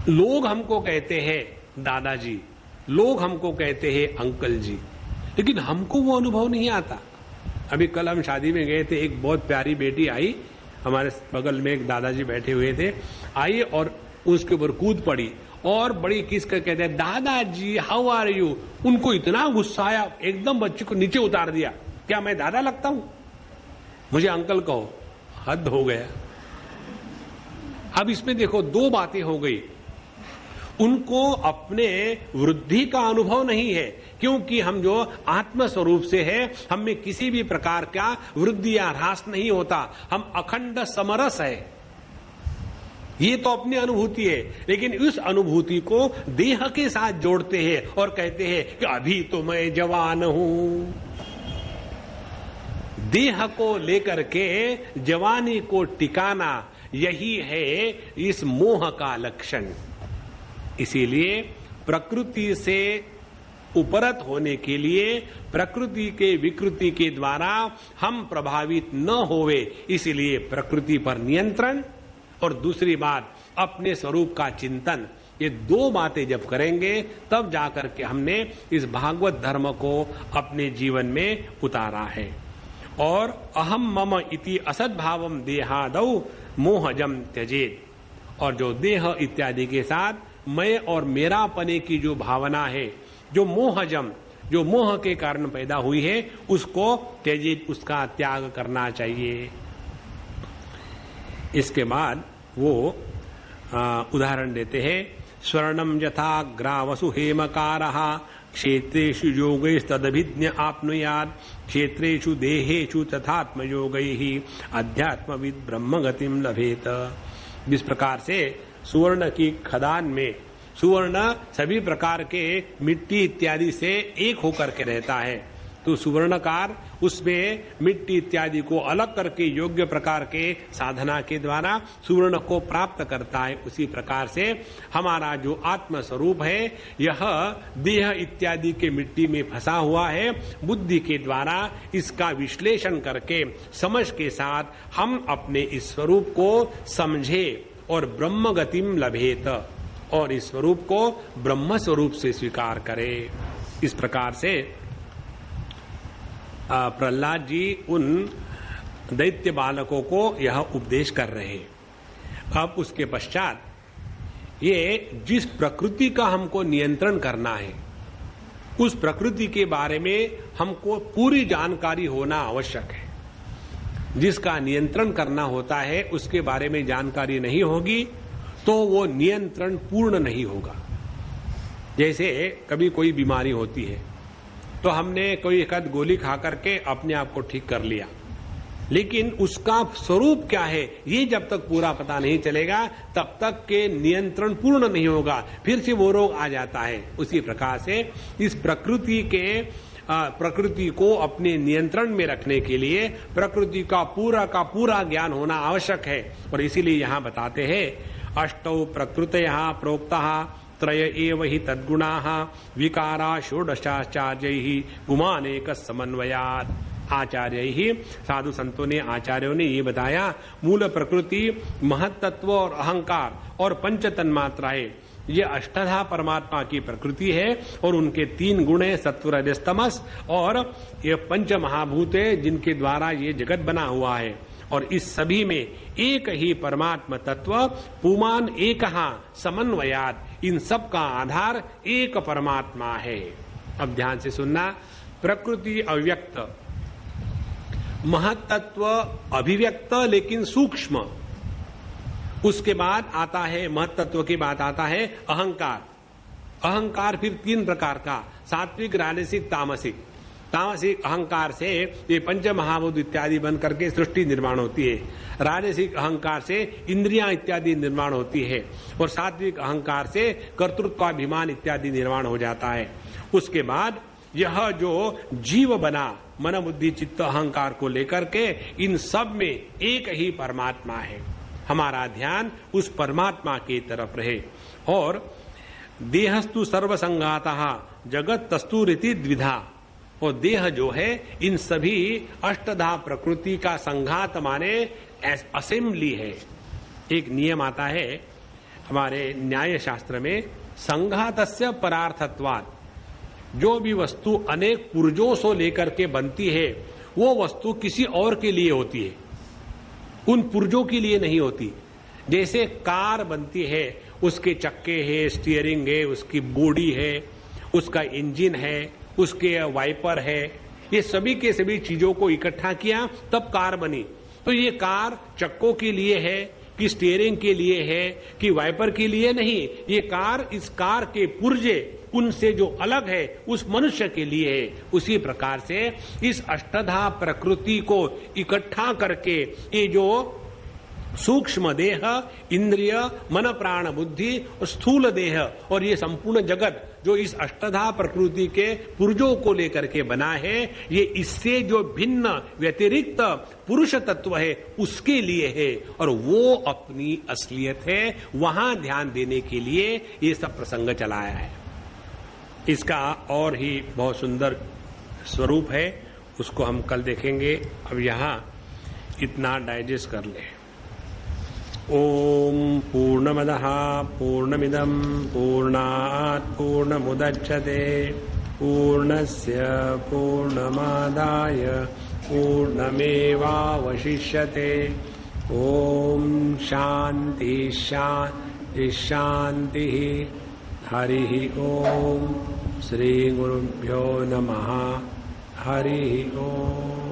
लोग हमको कहते हैं दादाजी, लोग हमको कहते हैं अंकल जी, लेकिन हमको वो अनुभव नहीं आता। अभी कल हम शादी में गए थे, एक बहुत प्यारी बेटी आई, हमारे बगल में एक दादाजी बैठे हुए थे, आई और उसके ऊपर कूद पड़ी और बड़ी किस कर कहते हैं दादाजी हाउ आर यू। उनको इतना गुस्सा आया, एकदम बच्चे को नीचे उतार दिया। क्या मैं दादा लगता हूं? मुझे अंकल कहो। हद हो गया। अब इसमें देखो 2 बातें हो गई। उनको अपने वृद्धि का अनुभव नहीं है, क्योंकि हम जो आत्म स्वरूप से है, हम में किसी भी प्रकार का वृद्धि या ह्रास नहीं होता, हम अखंड समरस है। ये तो अपनी अनुभूति है, लेकिन इस अनुभूति को देह के साथ जोड़ते हैं और कहते हैं कि अभी तो मैं जवान हूं। देह को लेकर के जवानी को टिकाना, यही है इस मोह का लक्षण। इसीलिए प्रकृति से उपरत होने के लिए, प्रकृति के विकृति के द्वारा हम प्रभावित न होवे, इसलिए प्रकृति पर नियंत्रण और दूसरी बात अपने स्वरूप का चिंतन, ये 2 बातें जब करेंगे तब जाकर के हमने इस भागवत धर्म को अपने जीवन में उतारा है। और अहम मम इति असद्भावम देहादौ मोहजम त्यजेत, और जो देह इत्यादि के साथ मैं और मेरा पने की जो भावना है, जो मोहजम, जो मोह के कारण पैदा हुई है, उसको त्यजित, उसका त्याग करना चाहिए। इसके बाद वो उदाहरण देते हैं, स्वर्णम यथा ग्रावसु हेमकारः क्षेत्रेषु योगैस्तदभिज्ञ आप्नुयात् क्षेत्रेषु देहेषु तथात्मयोगैः अध्यात्मविद ब्रह्मगतिम लभेत। जिस प्रकार से सुवर्ण की खदान में सुवर्ण सभी प्रकार के मिट्टी इत्यादि से एक होकर के रहता है, तो सुवर्णकार उसमें मिट्टी इत्यादि को अलग करके योग्य प्रकार के साधना के द्वारा सुवर्ण को प्राप्त करता है। उसी प्रकार से हमारा जो आत्म स्वरूप है यह देह इत्यादि के मिट्टी में फंसा हुआ है। बुद्धि के द्वारा इसका विश्लेषण करके समझ के साथ हम अपने इस स्वरूप को समझे और ब्रह्म गतिम लभेत, और इस स्वरूप को ब्रह्म स्वरूप से स्वीकार करे। इस प्रकार से प्रहलाद जी उन दैत्य बालकों को यह उपदेश कर रहे हैं। अब उसके पश्चात ये जिस प्रकृति का हमको नियंत्रण करना है उस प्रकृति के बारे में हमको पूरी जानकारी होना आवश्यक है। जिसका नियंत्रण करना होता है उसके बारे में जानकारी नहीं होगी तो वो नियंत्रण पूर्ण नहीं होगा। जैसे कभी कोई बीमारी होती है तो हमने कोई एक आध गोली खा करके अपने आप को ठीक कर लिया, लेकिन उसका स्वरूप क्या है ये जब तक पूरा पता नहीं चलेगा तब तक के नियंत्रण पूर्ण नहीं होगा, फिर से वो रोग आ जाता है। उसी प्रकार से इस प्रकृति को अपने नियंत्रण में रखने के लिए प्रकृति का पूरा ज्ञान होना आवश्यक है। और इसीलिए यहाँ बताते हैं अष्टौ प्रकृतयः प्रोक्तः त्रय एव हि तद्गुणाः विकारा षोडशाचार्यैः गुमानेक समन्वयात्। आचार्य साधु संतों ने आचार्यों ने ये बताया मूल प्रकृति महत्त्व और अहंकार और पंच तन्मात्राएं ये अष्टधा परमात्मा की प्रकृति है और उनके तीन गुण है सत्व रजस तमस, और ये पंच महाभूत है जिनके द्वारा ये जगत बना हुआ है। और इस सभी में एक ही परमात्मा तत्व पुमान एकहा समन्वयात, इन सब का आधार एक परमात्मा है। अब ध्यान से सुनना, प्रकृति अव्यक्त, महत्त्व अभिव्यक्त लेकिन सूक्ष्म, उसके बाद आता है महत्त्व के बाद आता है अहंकार। अहंकार फिर तीन प्रकार का, सात्विक राजसिक तामसिक। तामसिक अहंकार से ये पंच महाभूत इत्यादि बन करके सृष्टि निर्माण होती है, राजसिक अहंकार से इंद्रियां इत्यादि निर्माण होती है, और सात्विक अहंकार से कर्तृत्वाभिमान इत्यादि निर्माण हो जाता है। उसके बाद यह जो जीव बना मन बुद्धि चित्त अहंकार को लेकर के, इन सब में एक ही परमात्मा है। हमारा ध्यान उस परमात्मा की तरफ रहे। और देहस्तु सर्वसंगातः जगत तस्तु रीति द्विधा, और देह जो है इन सभी अष्टधा प्रकृति का संघात माने असेंबली है। एक नियम आता है हमारे न्याय शास्त्र में, संघातस्य परार्थत्वात्, जो भी वस्तु अनेक पुर्जों से लेकर के बनती है वो वस्तु किसी और के लिए होती है, उन पुर्जों के लिए नहीं होती। जैसे कार बनती है, उसके चक्के है, स्टीयरिंग है, उसकी बॉडी है, उसका इंजन है, उसके वाइपर है, ये सभी के सभी चीजों को इकट्ठा किया तब कार बनी। तो ये कार चक्कों के लिए है कि स्टीयरिंग के लिए है कि वाइपर के लिए नहीं, ये कार इस कार के पुर्जे उनसे जो अलग है उस मनुष्य के लिए है। उसी प्रकार से इस अष्टधा प्रकृति को इकट्ठा करके ये जो सूक्ष्म देह, इंद्रिय, मन प्राण बुद्धि और स्थूल देह और ये संपूर्ण जगत जो इस अष्टधा प्रकृति के पुर्जों को लेकर के बना है, ये इससे जो भिन्न व्यतिरिक्त पुरुष तत्व है उसके लिए है, और वो अपनी असलियत है। वहां ध्यान देने के लिए ये सब प्रसंग चलाया है। इसका और ही बहुत सुंदर स्वरूप है, उसको हम कल देखेंगे। अब यहाँ इतना डाइजेस्ट कर ले। ओम पूर्णमदः पूर्णमिदं पूर्णात् पूर्णमुदच्यते पूर्णस्य पूर्णमादाय पूर्णमेवावशिष्यते। ओम शांति शांति शांति। हरि ओम। श्री गुरुभ्यो नमः। हरि ओम।